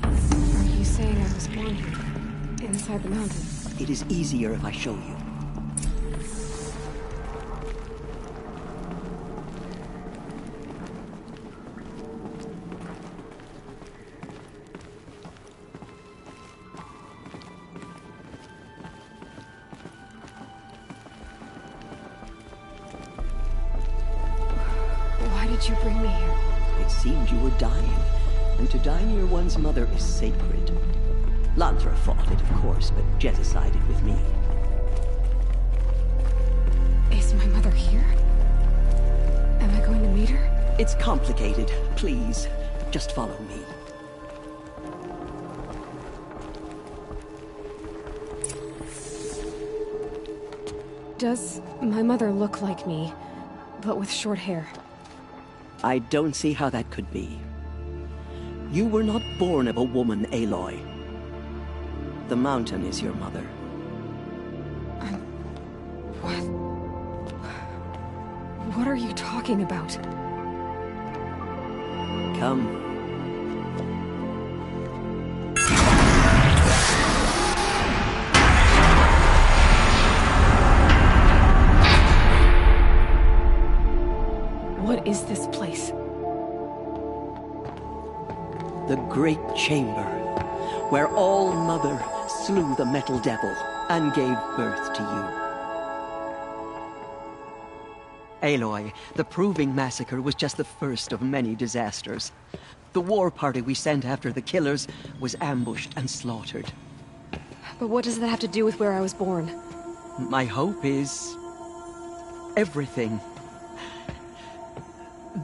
Are you saying I was born here? Inside the mountain? It is easier if I show you. You bring me here? It seemed you were dying, and to die near one's mother is sacred. Lantra fought it, of course, but Jezza sided with me. Is my mother here? Am I going to meet her? It's complicated. Please, just follow me. Does my mother look like me, but with short hair? I don't see how that could be. You were not born of a woman, Aloy. The mountain is your mother. What? What are you talking about? Come. What is this place? The Great Chamber, where All-Mother slew the Metal Devil and gave birth to you. Aloy, the Proving Massacre was just the first of many disasters. The war party we sent after the killers was ambushed and slaughtered. But what does that have to do with where I was born? My hope is everything.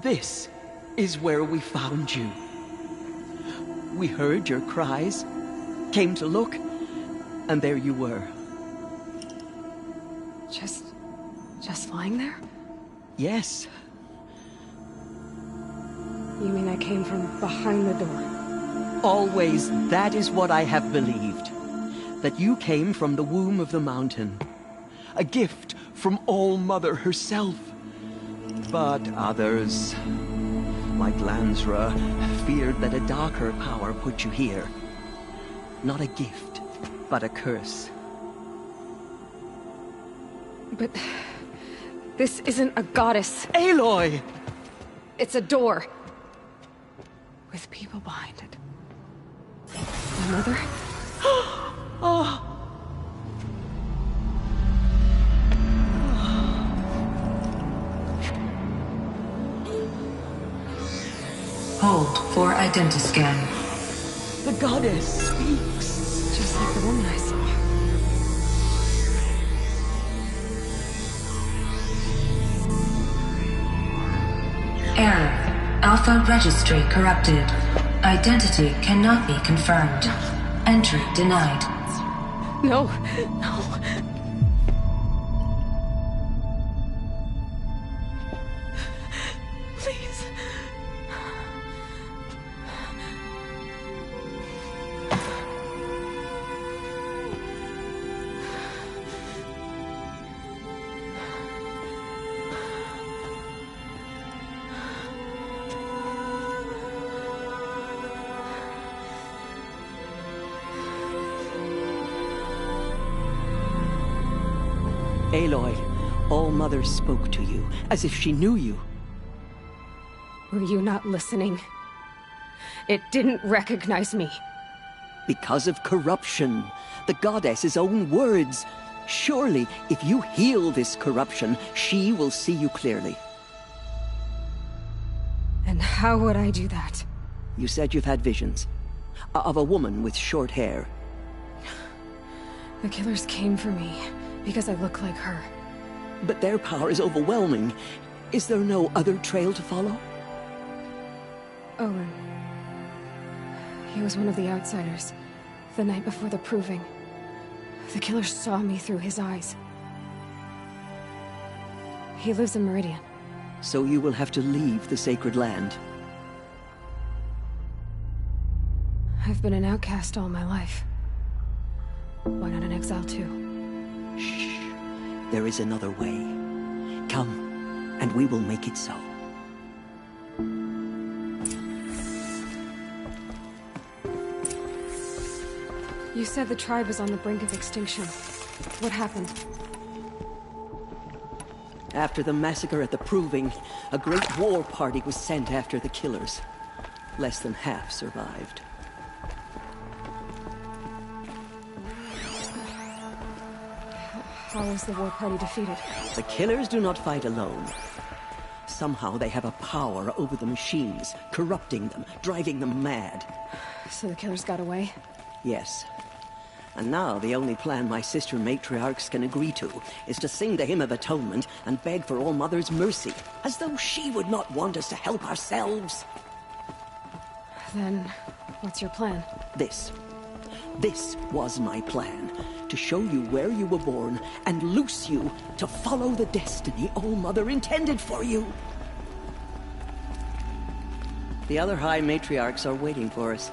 This is where we found you. We heard your cries, came to look, and there you were. Just lying there? Yes. You mean I came from behind the door? Always, that is what I have believed. That you came from the womb of the mountain. A gift from All-Mother herself. But others, like Lansra, feared that a darker power put you here. Not a gift, but a curse. But this isn't a goddess. Aloy! It's a door. with people behind it. My mother? Oh. Hold for identiscan. The goddess speaks. Just like the woman I saw. Error. Alpha registry corrupted. Identity cannot be confirmed. Entry denied. No, no. Please. Aloy, All-Mother spoke to you, as if she knew you. Were you not listening? It didn't recognize me. Because of corruption. The goddess's own words. Surely, if you heal this corruption, she will see you clearly. And how would I do that? You said you've had visions. Of a woman with short hair. The killers came for me, because I look like her. But their power is overwhelming. Is there no other trail to follow? Owen. He was one of the outsiders. The night before the proving. The killers saw me through his eyes. He lives in Meridian. So you will have to leave the sacred land. I've been an outcast all my life. Why not an exile too? Shh. There is another way. Come, and we will make it so. You said the tribe was on the brink of extinction. What happened? After the massacre at the Proving, a great war party was sent after the killers. Less than half survived. How was the war party defeated? The killers do not fight alone. Somehow they have a power over the machines, corrupting them, driving them mad. So the killers got away? Yes. And now the only plan my sister matriarchs can agree to is to sing the Hymn of Atonement and beg for All-Mother's mercy, as though she would not want us to help ourselves. Then, what's your plan? This was my plan. To show you where you were born and loose you to follow the destiny All-Mother intended for you. The other High Matriarchs are waiting for us.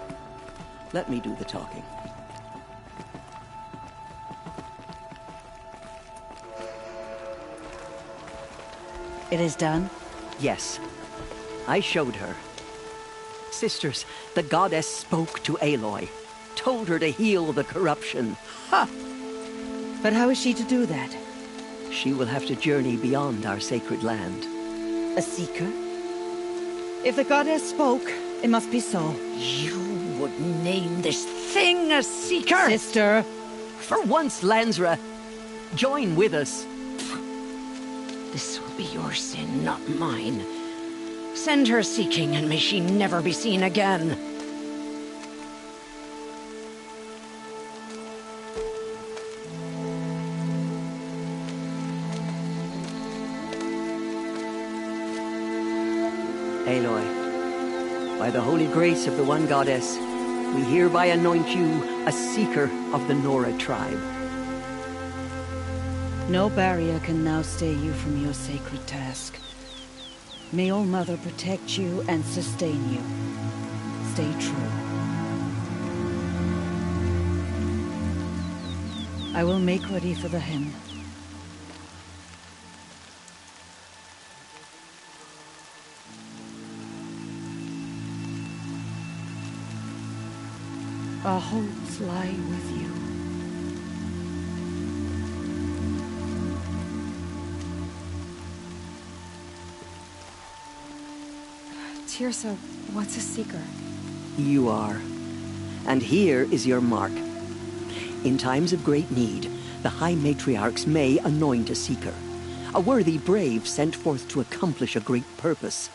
Let me do the talking. It is done? Yes. I showed her. Sisters, the goddess spoke to Aloy. Told her to heal the corruption. Ha! But how is she to do that? She will have to journey beyond our sacred land. A seeker? If the goddess spoke, it must be so. You would name this thing a seeker? Sister! For once, Lansra, join with us. This will be your sin, not mine. Send her seeking, and may she never be seen again. Aloy, by the holy grace of the One Goddess, we hereby anoint you a seeker of the Nora tribe. No barrier can now stay you from your sacred task. May All-Mother protect you and sustain you. Stay true. I will make ready for the hymn. Our hopes lie with you. Teersa, what's a seeker? You are. And here is your mark. In times of great need, the High Matriarchs may anoint a seeker, a worthy brave sent forth to accomplish a great purpose,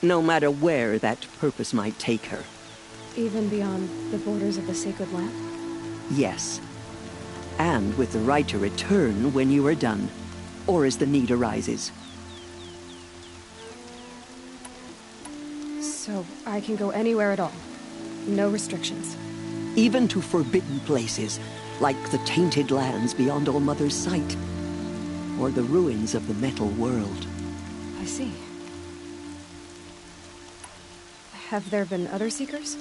no matter where that purpose might take her. Even beyond the borders of the Sacred Land? Yes. And with the right to return when you are done, or as the need arises. So I can go anywhere at all? No restrictions? Even to forbidden places, like the tainted lands beyond All Mother's sight, or the ruins of the Metal World. I see. Have there been other Seekers?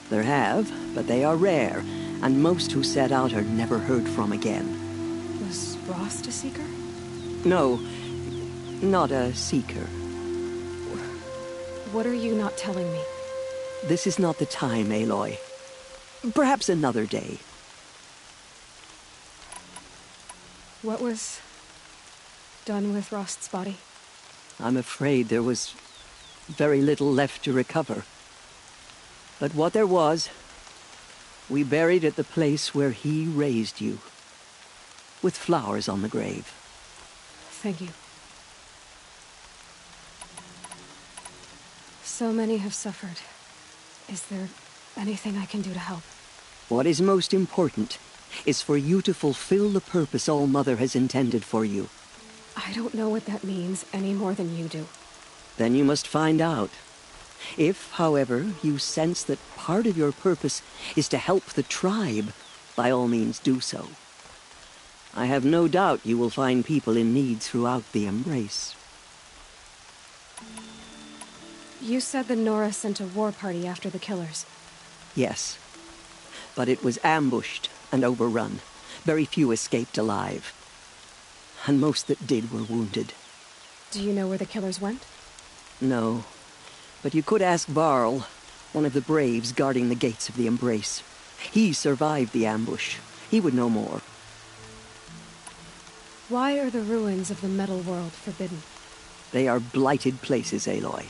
There have, but they are rare, and most who set out are never heard from again. Was Rost a Seeker? No, not a Seeker. What are you not telling me? This is not the time, Aloy. Perhaps another day. What was done with Rost's body? I'm afraid there was very little left to recover. But what there was, we buried at the place where he raised you, with flowers on the grave. Thank you. So many have suffered. Is there anything I can do to help? What is most important is for you to fulfill the purpose All Mother has intended for you. I don't know what that means any more than you do. Then you must find out. If, however, you sense that part of your purpose is to help the tribe, by all means do so. I have no doubt you will find people in need throughout the Embrace. You said the Nora sent a war party after the killers. Yes, but it was ambushed and overrun. Very few escaped alive. And most that did were wounded. Do you know where the killers went? No, but you could ask Varl, one of the braves guarding the gates of the Embrace. He survived the ambush. He would know more. Why are the ruins of the Metal World forbidden? They are blighted places, Aloy.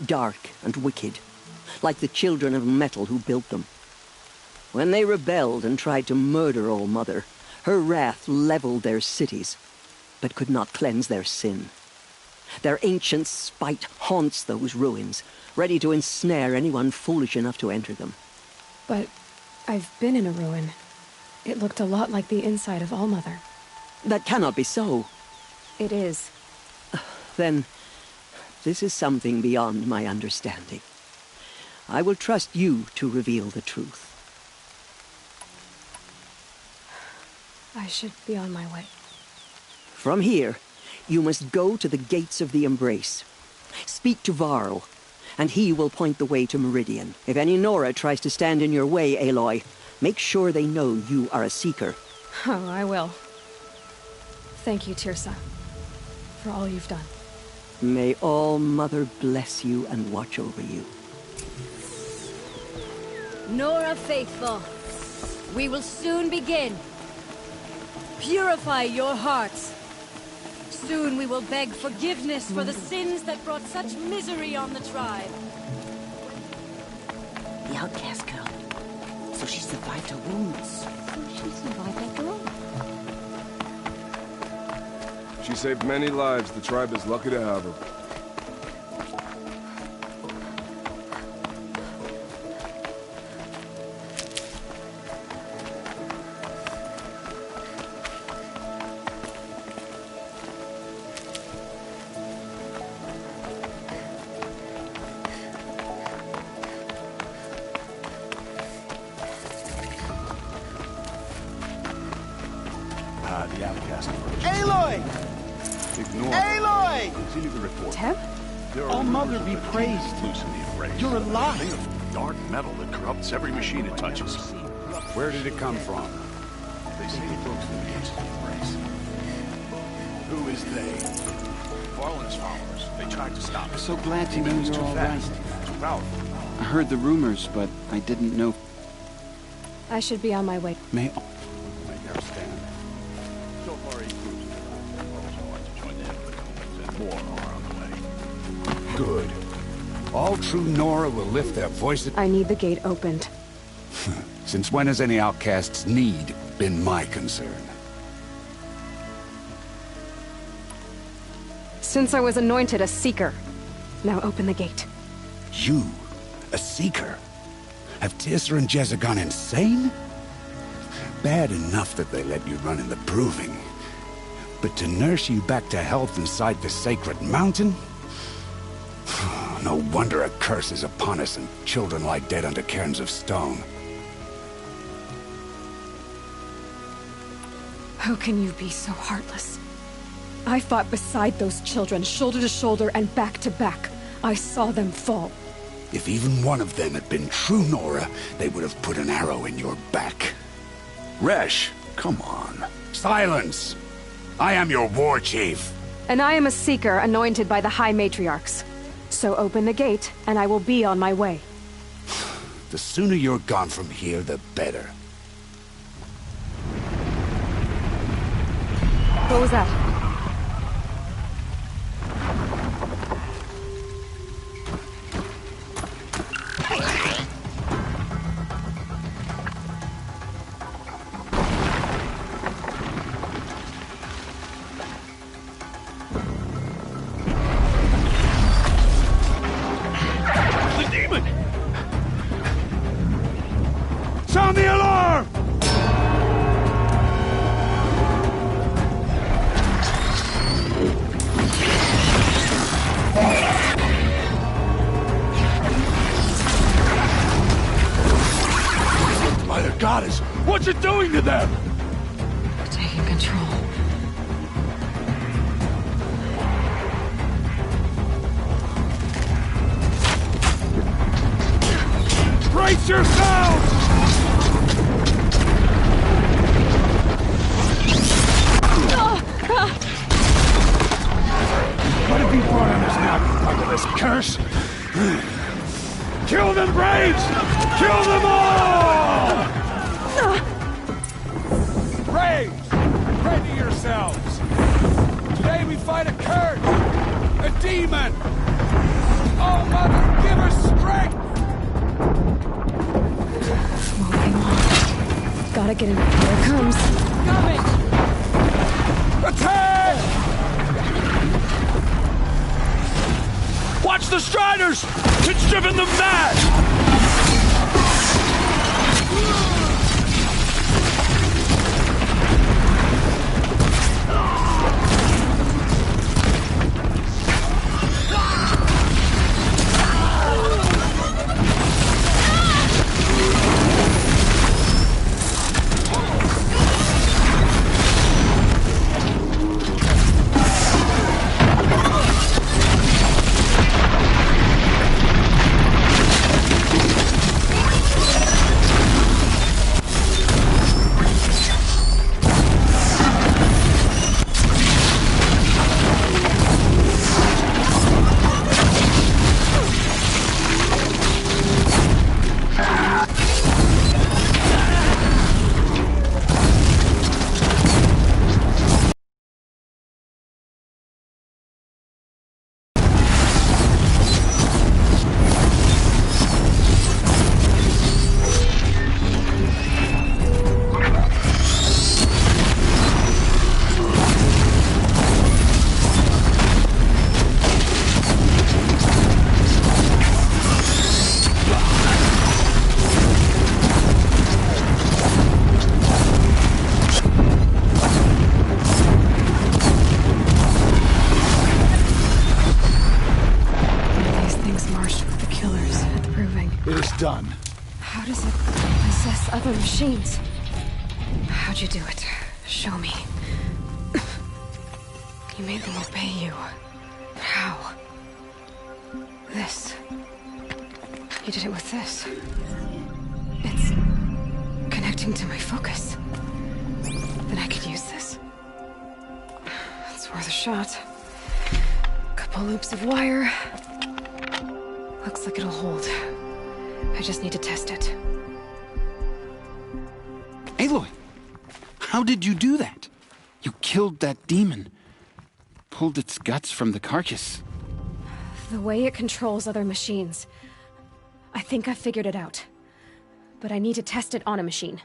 Dark and wicked, like the children of metal who built them. When they rebelled and tried to murder All Mother, her wrath leveled their cities, but could not cleanse their sin. Their ancient spite haunts those ruins, ready to ensnare anyone foolish enough to enter them. But I've been in a ruin. It looked a lot like the inside of All Mother. That cannot be so. It is. Then, this is something beyond my understanding. I will trust you to reveal the truth. I should be on my way. From here, you must go to the gates of the Embrace. Speak to Varl, and he will point the way to Meridian. If any Nora tries to stand in your way, Aloy, make sure they know you are a Seeker. Oh, I will. Thank you, Teersa, for all you've done. May All Mother bless you and watch over you. Nora Faithful, we will soon begin. Purify your hearts. Soon we will beg forgiveness for the sins that brought such misery on the tribe. The outcast girl. So she survived her wounds. She saved many lives. The tribe is lucky to have her. The outcast. Aloy! Ignore Aloy! Continue the report. Teb? All Mother be praised. You're alive. Thing of dark metal that corrupts every machine it touches. Where did it come from? They say he broke through the gates of the Embrace. Who is they? Varlin's followers. They tried to stop us. So glad to know Demon is you're too all fast, right. too powerful. I heard the rumors, but I didn't know. I should be on my way. May Make our stand. So far, he proves it. Also want to join the Heptagones, and more are on the way. Good. All true Nora will lift their voice at... I need the gate opened. Since when has any outcast's need been my concern? Since I was anointed a Seeker. Now open the gate. You? A Seeker? Have Teersa and Jezza gone insane? Bad enough that they let you run in the Proving. But to nurse you back to health inside the Sacred Mountain? No wonder a curse is upon us and children lie dead under cairns of stone. How can you be so heartless? I fought beside those children, shoulder to shoulder and back to back. I saw them fall. If even one of them had been true Nora, they would have put an arrow in your back. Resh, come on. Silence! I am your war chief. And I am a Seeker anointed by the High Matriarchs. So open the gate, and I will be on my way. The sooner you're gone from here, the better. What was that? Sound the alarm! By the goddess, what's it doing to them? Taking control. Brace yourselves! What have you brought on us now, you motherless curse? Kill them, Braves! Kill them all! Braves, ready yourselves! Today we fight a curse, a demon! Oh, Mother, give us strength! Won't be long. Gotta get in. Here it comes. Coming! Attack! Watch the Striders! It's driven them mad! It is done. How does it possess other machines? How'd you do it? Show me. You made them obey you. How? This. You did it with this. It's connecting to my focus. Then I could use this. It's worth a shot. Couple loops of wire. Looks like it'll hold. I just need to test it. Aloy, how did you do that? You killed that demon. Pulled its guts from the carcass. The way it controls other machines. I think I figured it out. But I need to test it on a machine.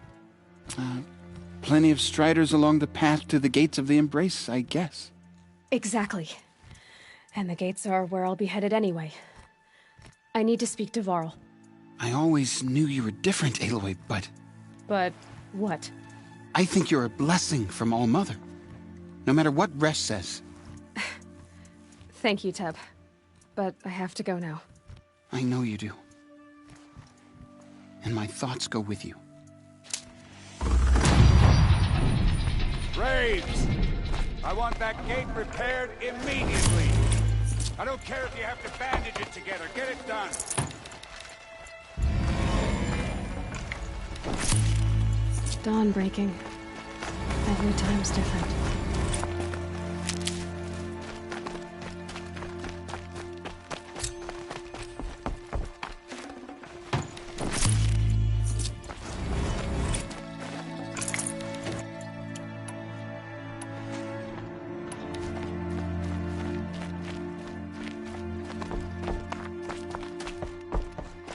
Plenty of striders along the path to the gates of the Embrace, I guess. Exactly. And the gates are where I'll be headed anyway. I need to speak to Varl. I always knew you were different, Aloy, but... But what? I think you're a blessing from All-Mother. No matter what Resh says. Thank you, Teb. But I have to go now. I know you do. And my thoughts go with you. Graves! I want that gate repaired immediately. I don't care if you have to bandage it together. Get it done. Dawn breaking. Every time's different.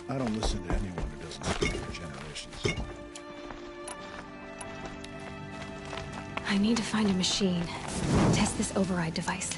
I don't listen to anyone who doesn't speak for generations. I need to find a machine. Test this override device.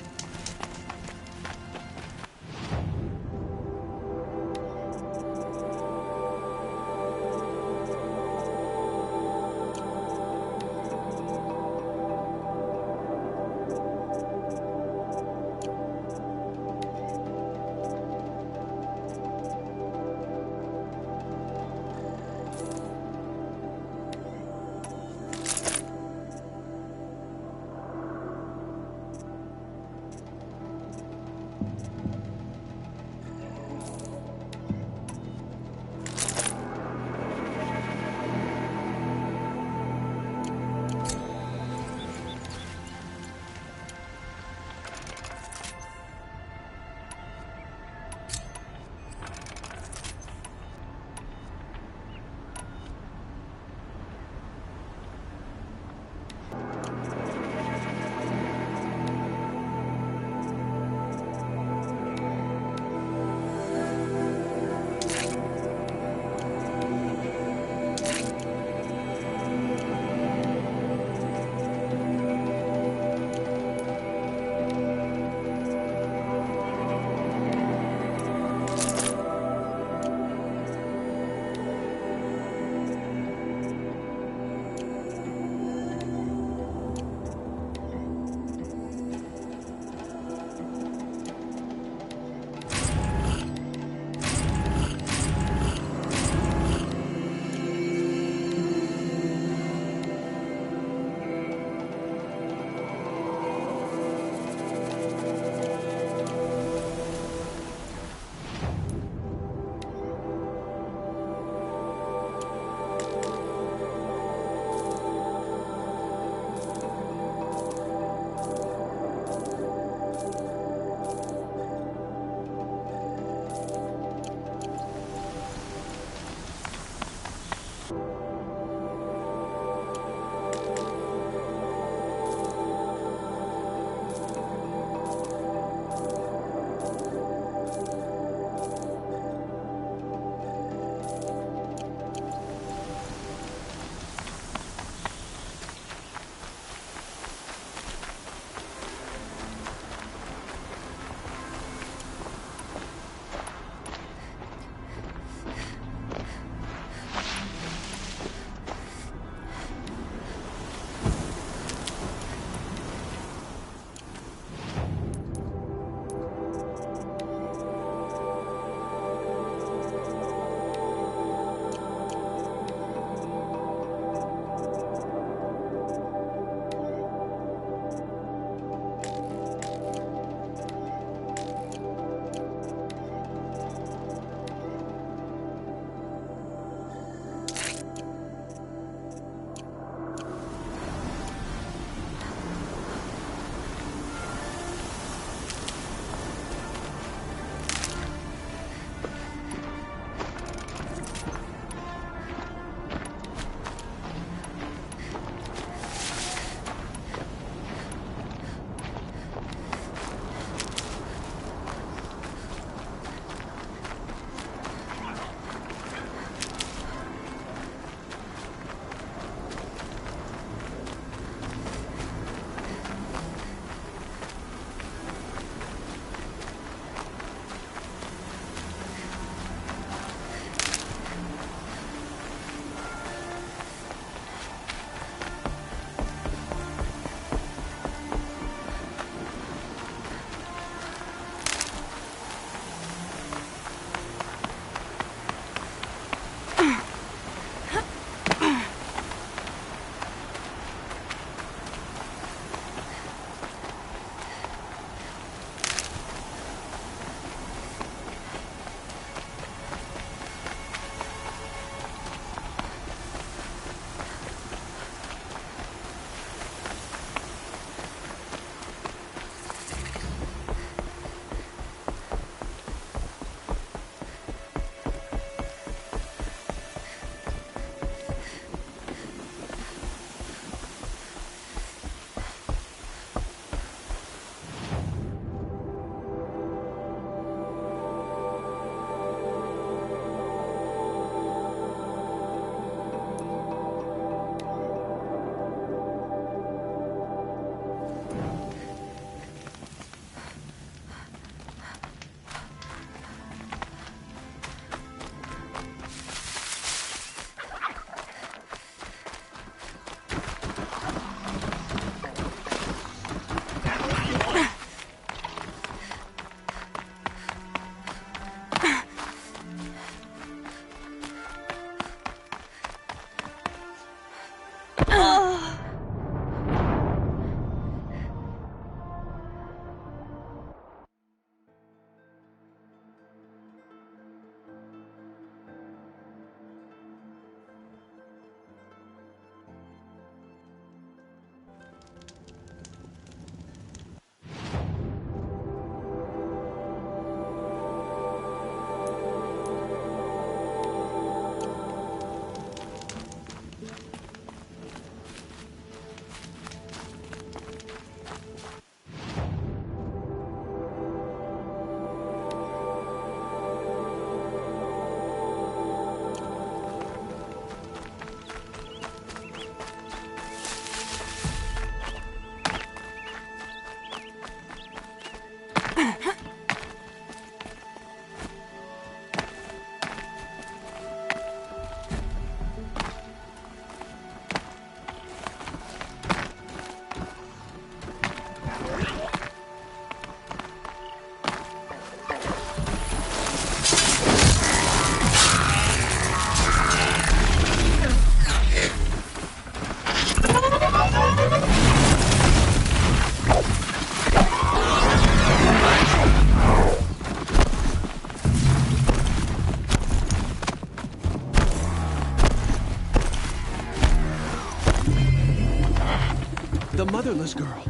motherless girl.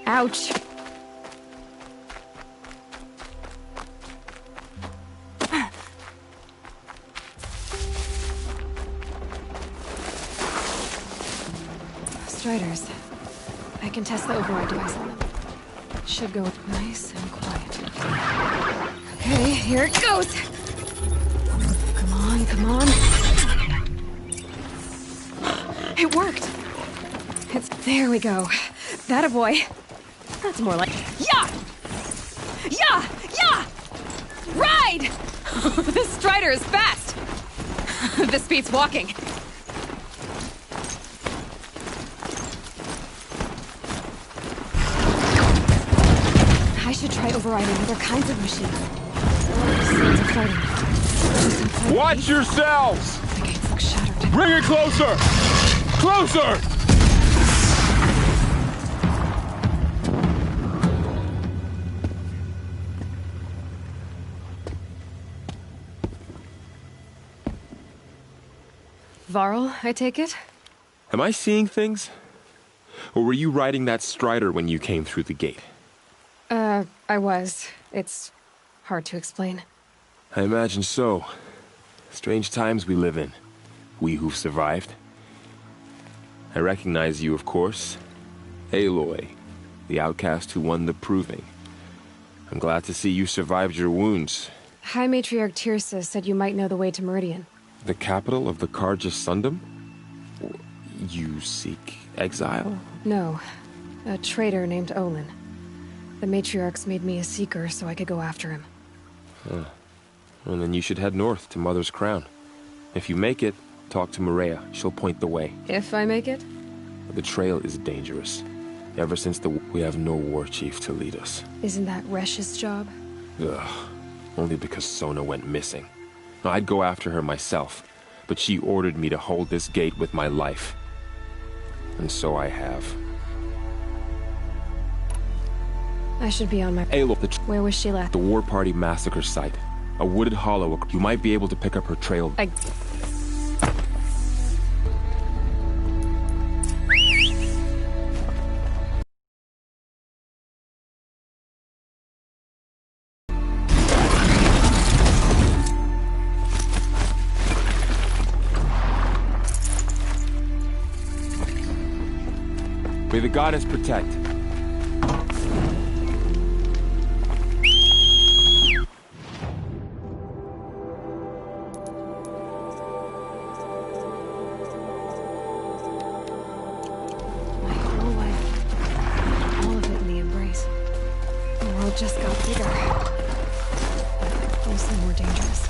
Ouch. Striders. I can test the override device on them. Should go nice and quiet. Okay, here it goes. Come on, come on. It worked. There we go. That a boy. That's more like... Yeah! Yeah! Yeah! Ride! This Strider is fast! This beats walking. I should try overriding other kinds of machines. Sounds exciting. Watch yourselves! The gates look shattered. Bring it closer! Closer! Varl, I take it? Am I seeing things? Or were you riding that Strider when you came through the gate? I was. It's hard to explain. I imagine so. Strange times we live in. We who've survived. I recognize you, of course. Aloy, the outcast who won the Proving. I'm glad to see you survived your wounds. High Matriarch Tirsa said you might know the way to Meridian. The capital of the Carja Sundom? You seek exile? No. A traitor named Olin. The Matriarchs made me a seeker so I could go after him. Huh. Well, then you should head north to Mother's Crown. If you make it, talk to Maria. She'll point the way. If I make it? The trail is dangerous. Ever since we have no war chief to lead us. Isn't that Resh's job? Ugh. Only because Sona went missing. I'd go after her myself, but she ordered me to hold this gate with my life. And so I have. I should be on my... Aloy, where was she last? The War Party massacre site. A wooded hollow. You might be able to pick up her trail. May the goddess protect. My whole life, all of it in the Embrace. The world just got bigger, but also more dangerous.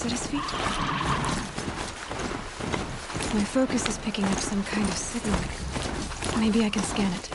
At his feet. My focus is picking up some kind of signal. Maybe I can scan it.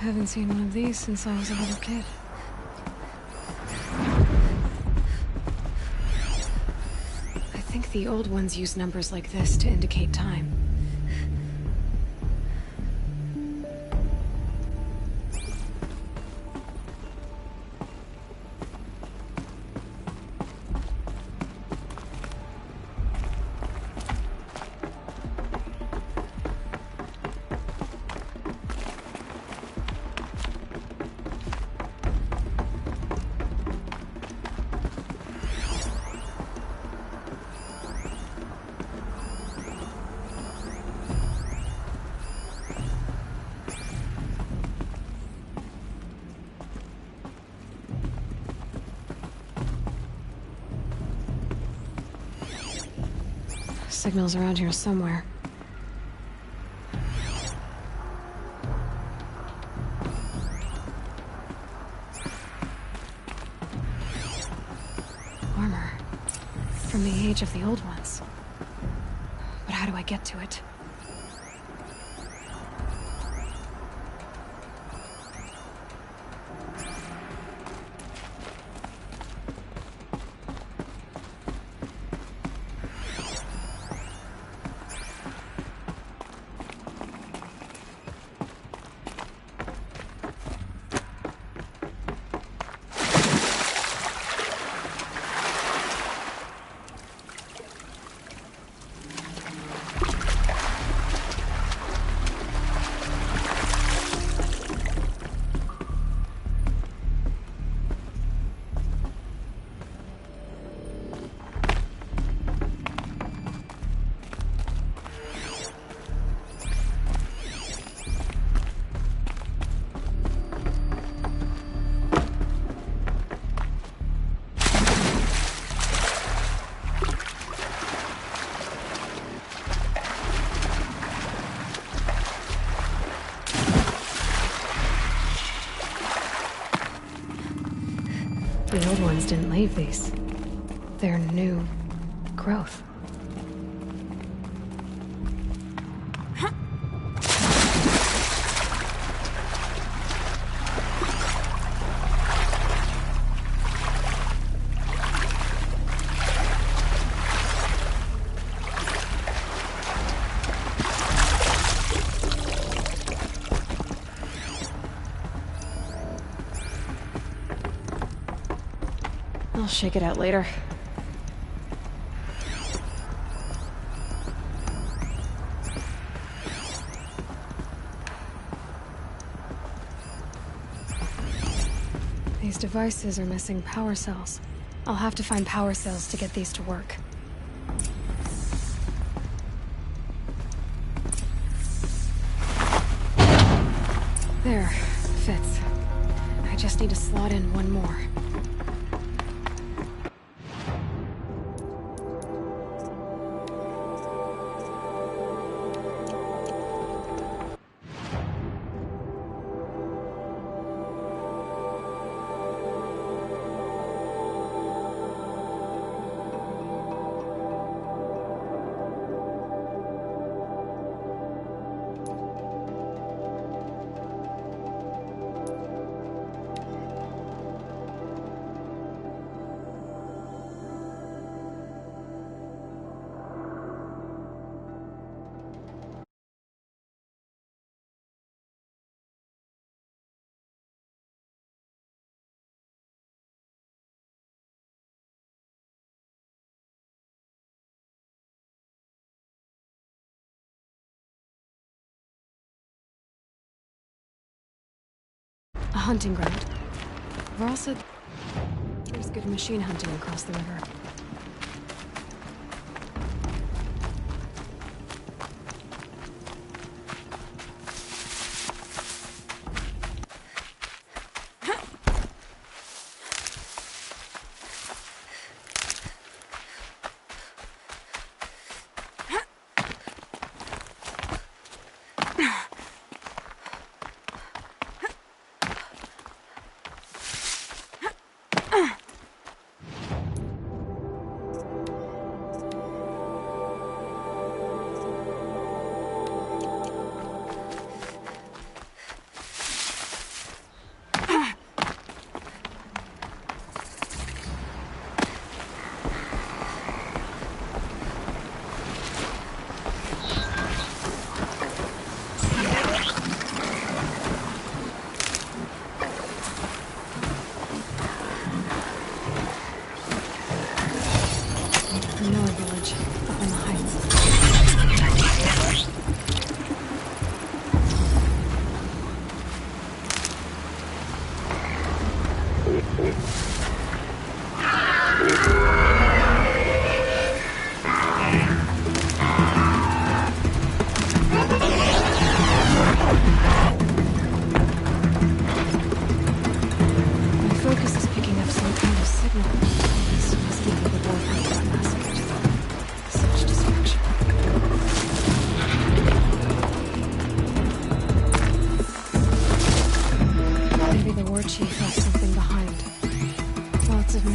Haven't seen one of these since I was a little kid. I think the old ones use numbers like this to indicate time. Signals around here somewhere. Armor. From the age of the old ones. But how do I get to it? The old ones didn't leave these. They're new growth. I'll shake it out later. These devices are missing power cells. I'll have to find power cells to get these to work. There, fits. I just need to slot in one more. A hunting ground. Varl said there's good machine hunting across the river.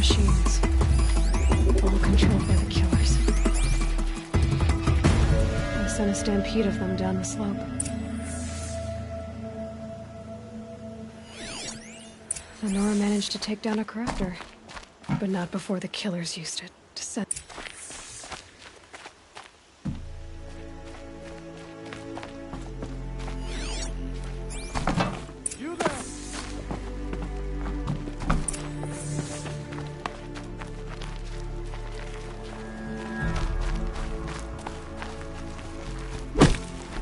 machines. All controlled by the killers. They sent a stampede of them down the slope. The Nora managed to take down a corruptor, but not before the killers used it to set.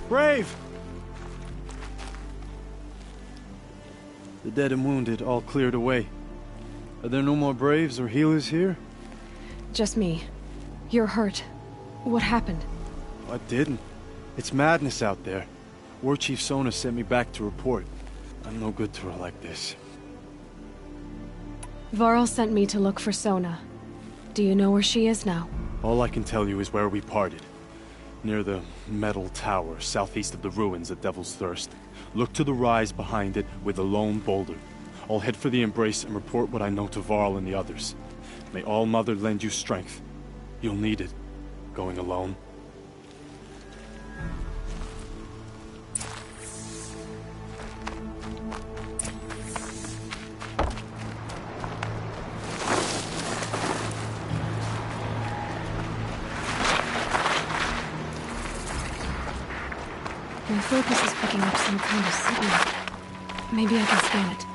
Brave! The dead and wounded all cleared away. Are there no more Braves or healers here? Just me. You're hurt. What happened? I didn't. It's madness out there. War Chief Sona sent me back to report. I'm no good to her like this. Varl sent me to look for Sona. Do you know where she is now? All I can tell you is where we parted. Near the metal tower, southeast of the ruins at Devil's Thirst. Look to the rise behind it with a lone boulder. I'll head for the Embrace and report what I know to Varl and the others. May All Mother lend you strength. You'll need it, going alone. My focus is picking up some kind of signal. Maybe I can scan it.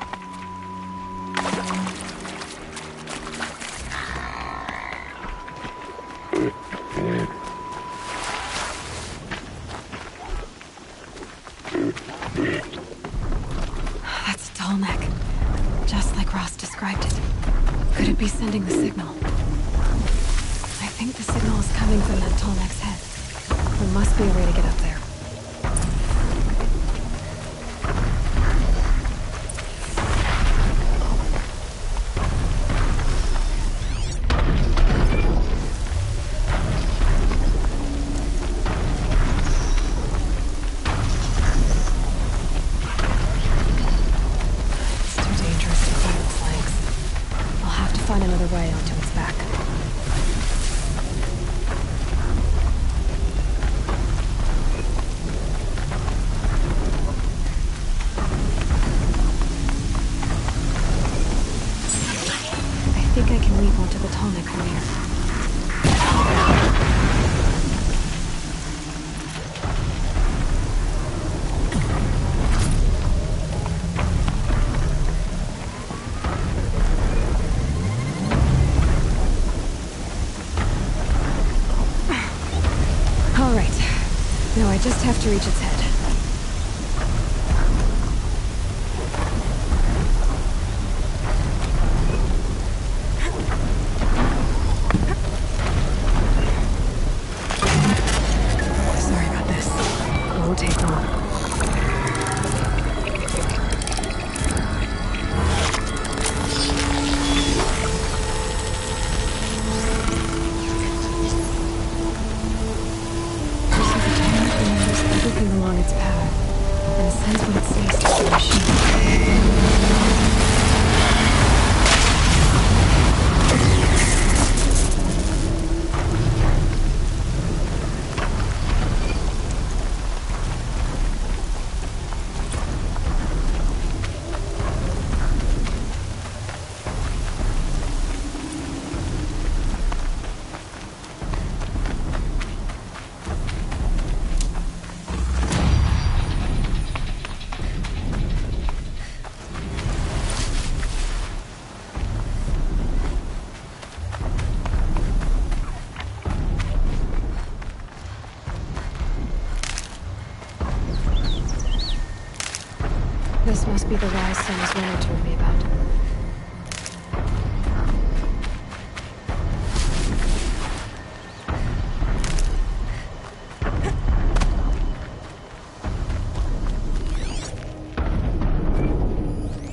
That's a Tallneck. Just like Ross described it. Could it be sending the signal? I think the signal is coming from that Tallneck's head. There must be a way to get up there. I just have to reach its head. Sorry about this. It won't take long. Along its path, and sends what it sees to the machine. This must be the rise Sona's runner told me about.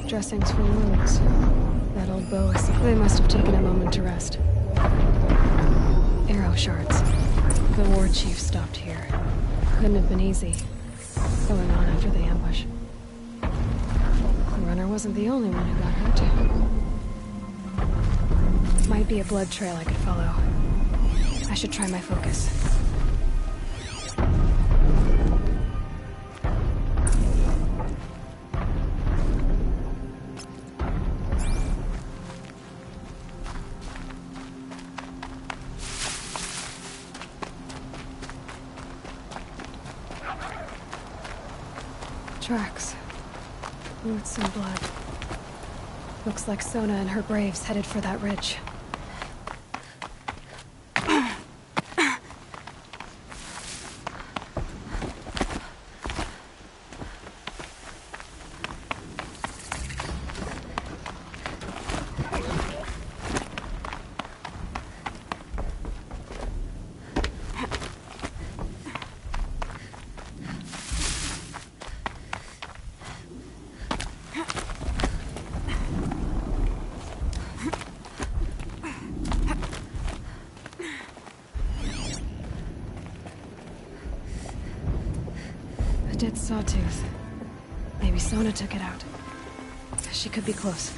Dressings for wounds. That old bow is... They must have taken a moment to rest. Arrow shards. The war chief stopped here. Couldn't have been easy. Going on after the ambush. The runner wasn't the only one who got hurt. Might be a blood trail I could follow. I should try my focus. Tracks. Roots and blood. Looks like Sona and her braves headed for that ridge. Dead sawtooth. Maybe Sona took it out. She could be close.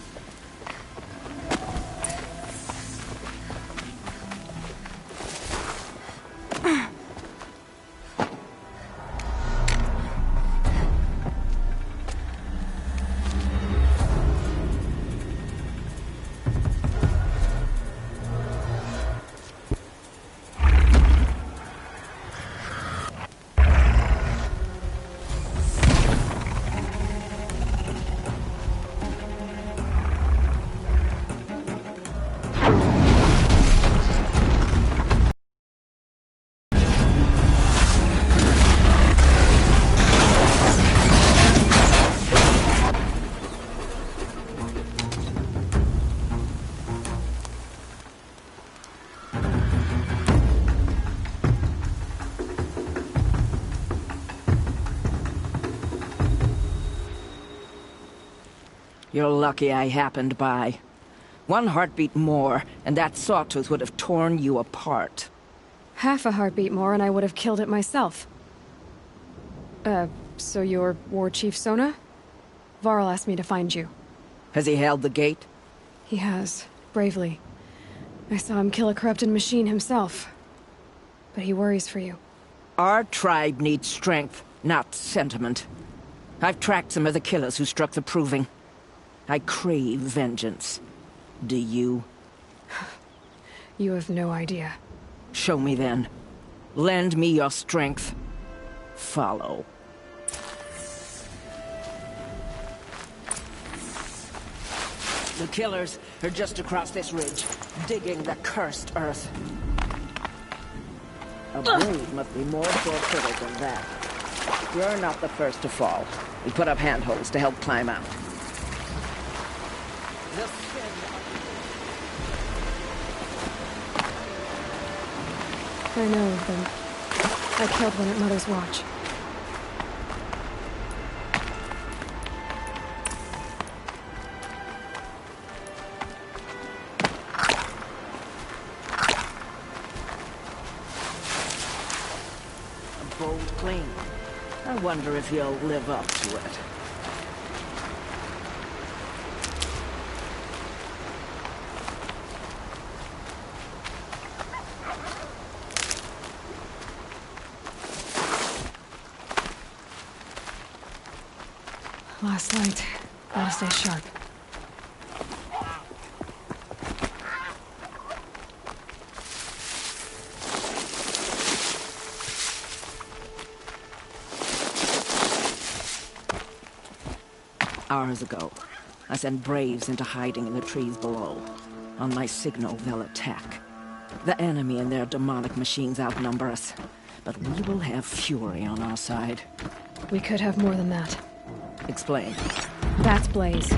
You're lucky I happened by. One heartbeat more, and that sawtooth would have torn you apart. Half a heartbeat more and I would have killed it myself. So you're War Chief Sona? Varl asked me to find you. Has he held the gate? He has, bravely. I saw him kill a corrupted machine himself. But he worries for you. Our tribe needs strength, not sentiment. I've tracked some of the killers who struck the Proving. I crave vengeance. Do you? You have no idea. Show me then. Lend me your strength. Follow. The killers are just across this ridge, digging the cursed earth. A brave must be more sure-footed than that. You're not the first to fall. We put up handholds to help climb out. I know of them. I killed one at Mother's Watch. A bold claim. I wonder if he'll live up to it. Last night. Gotta stay sharp. Hours ago, I sent Braves into hiding in the trees below. On my signal, they'll attack. The enemy and their demonic machines outnumber us, but we will have fury on our side. We could have more than that. Explain. That's Blaze.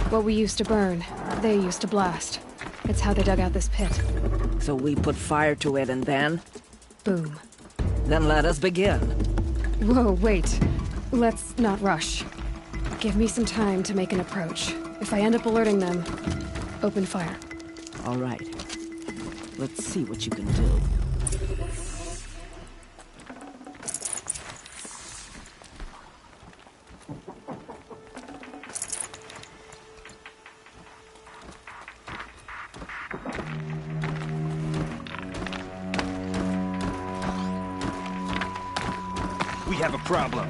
What we used to burn, they used to blast. It's how they dug out this pit. So we put fire to it and then? Boom. Then let us begin. Whoa, wait. Let's not rush. Give me some time to make an approach. If I end up alerting them, open fire. All right. Let's see what you can do. have a problem.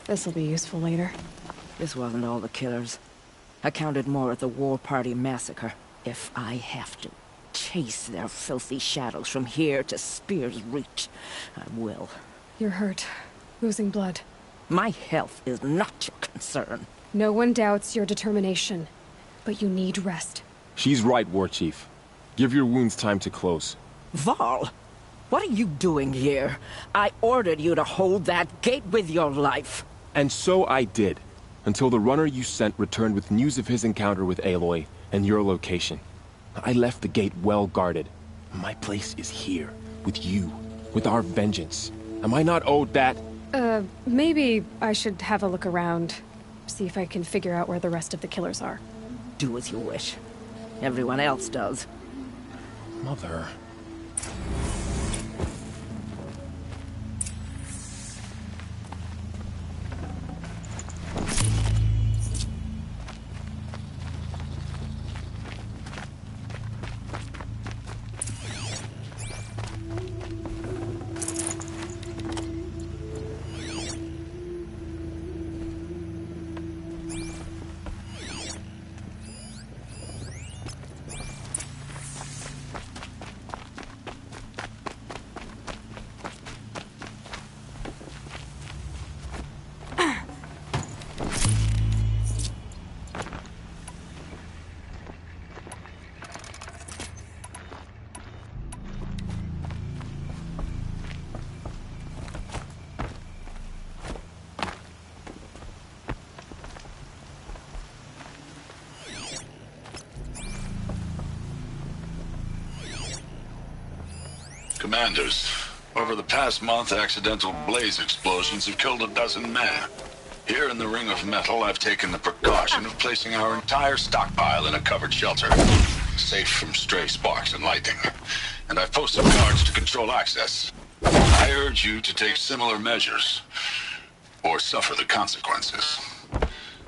This'll be useful later. This wasn't all the killers. I counted more at the War Party massacre. If I have to chase their filthy shadows from here to Spear's Reach, I will. You're hurt. Losing blood. My health is not your concern. No one doubts your determination, but you need rest. She's right, War Chief. Give your wounds time to close. Varl, what are you doing here? I ordered you to hold that gate with your life. And so I did, until the runner you sent returned with news of his encounter with Aloy and your location. I left the gate well guarded. My place is here, with you, with our vengeance. Am I not owed that? Maybe I should have a look around, see if I can figure out where the rest of the killers are. Do as you wish. Everyone else does. Mother... Commanders, over the past month, accidental blaze explosions have killed 12 men. Here in the Ring of Metal, I've taken the precaution of placing our entire stockpile in a covered shelter, safe from stray sparks and lightning. And I've posted guards to control access. I urge you to take similar measures, or suffer the consequences.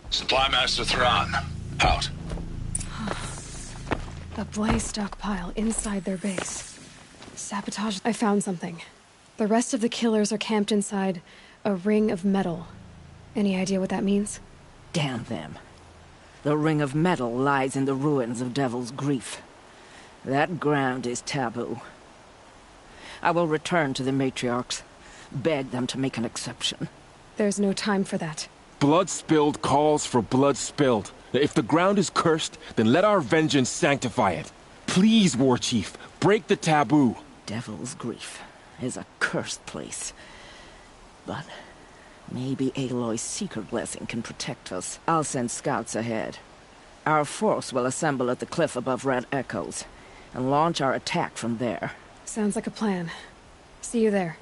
Supply Master Thrawn, out. A blaze stockpile inside their base. Sabotage. I found something. The rest of the killers are camped inside a ring of metal. Any idea what that means? Damn them. The Ring of Metal lies in the ruins of Devil's Grief. That ground is taboo. I will return to the matriarchs, beg them to make an exception. There's no time for that. Blood spilled calls for blood spilled. If the ground is cursed, then let our vengeance sanctify it. Please, War Chief, break the taboo. Devil's Grief is a cursed place. But maybe Aloy's secret blessing can protect us. I'll send scouts ahead. Our force will assemble at the cliff above Red Echoes and launch our attack from there. Sounds like a plan. See you there.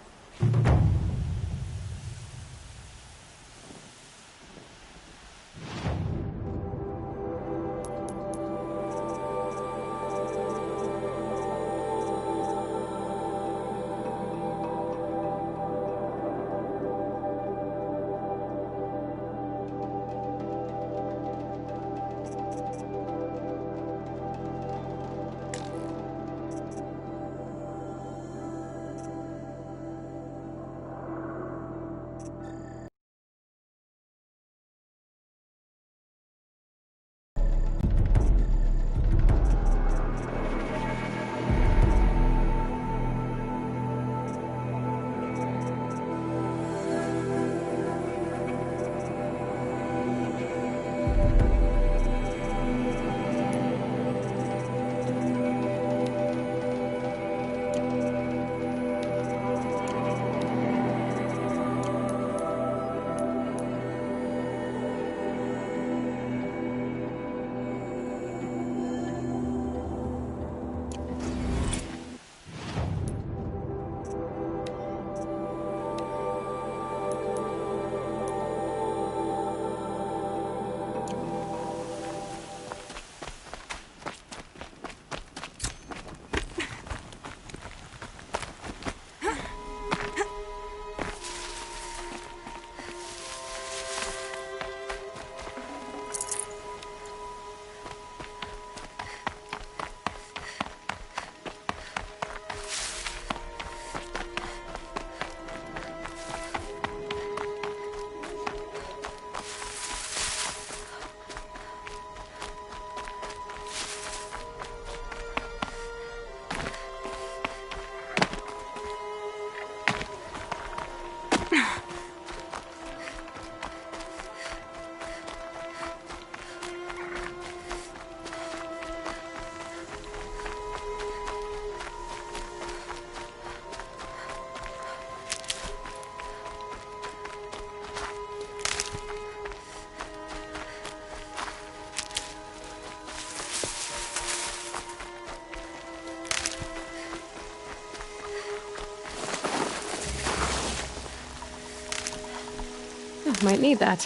Might need that.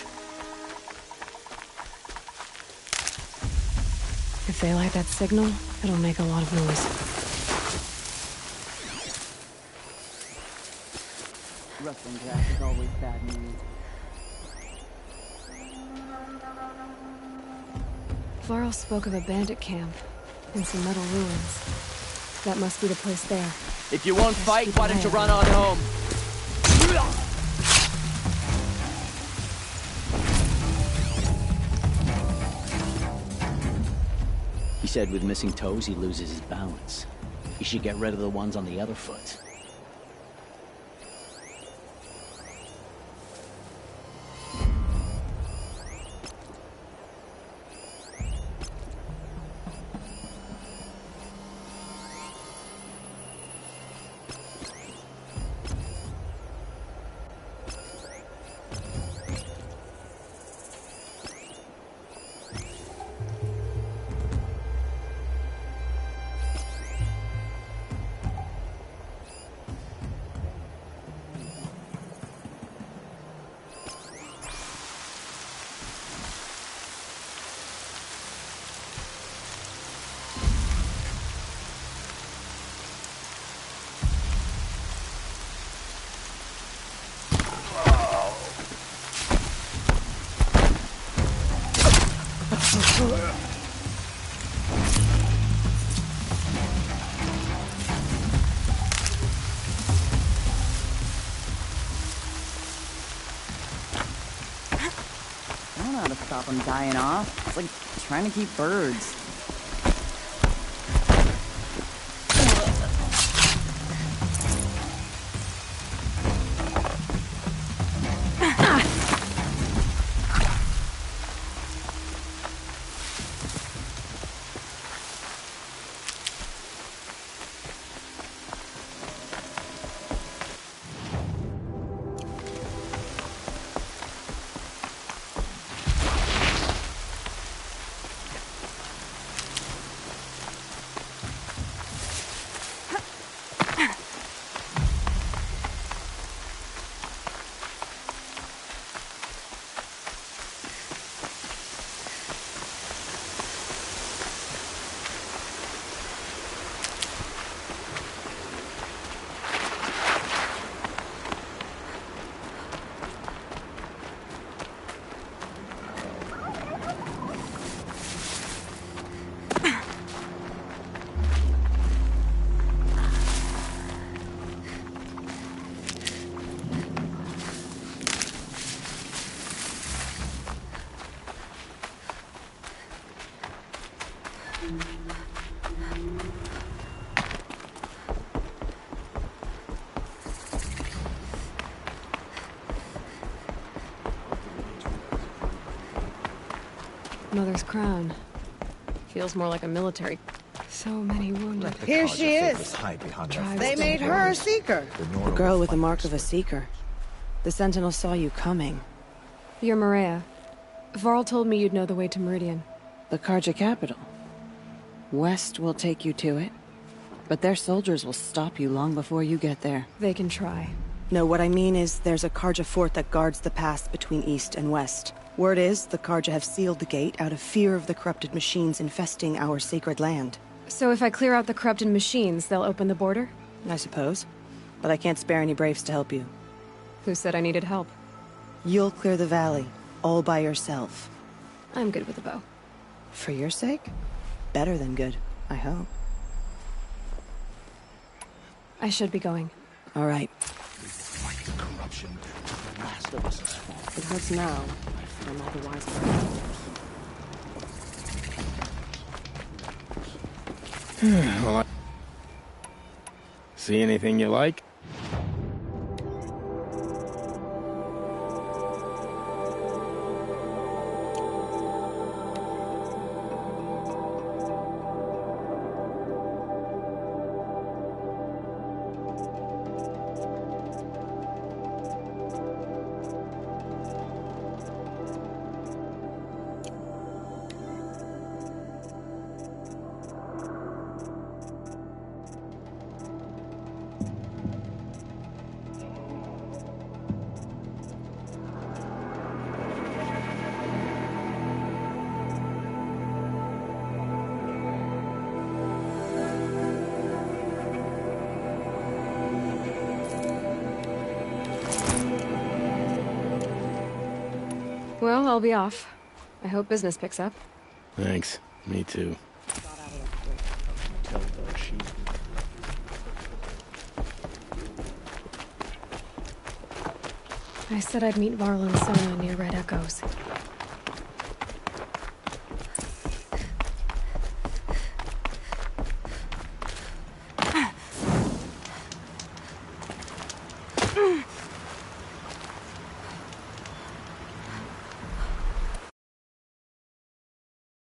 If they light that signal, it'll make a lot of noise. Rustling grass is always bad news. Varl spoke of a bandit camp and some metal ruins. That must be the place there. If you won't fight, why don't you run on home? He said with missing toes, he loses his balance. You should get rid of the ones on the other foot. I don't know how to stop them dying off. It's like trying to keep birds. Mother's crown. Feels more like a military. So many wounded. Here she is. They made her a Seeker. The girl with the mark of a Seeker. The Sentinel saw you coming. You're Maria. Varl told me you'd know the way to Meridian. The Carja capital. West will take you to it. But their soldiers will stop you long before you get there. They can try. No, what I mean is there's a Carja fort that guards the pass between East and West. Word is, the Carja have sealed the gate out of fear of the corrupted machines infesting our sacred land. So if I clear out the corrupted machines, they'll open the border? I suppose. But I can't spare any braves to help you. Who said I needed help? You'll clear the valley, all by yourself. I'm good with a bow. For your sake? Better than good, I hope. I should be going. All right. It hurts now. I'm otherwise. Well, see anything you like? Well, I'll be off. I hope business picks up. Thanks. Me too. I said I'd meet Varl and Sona near Red Echoes.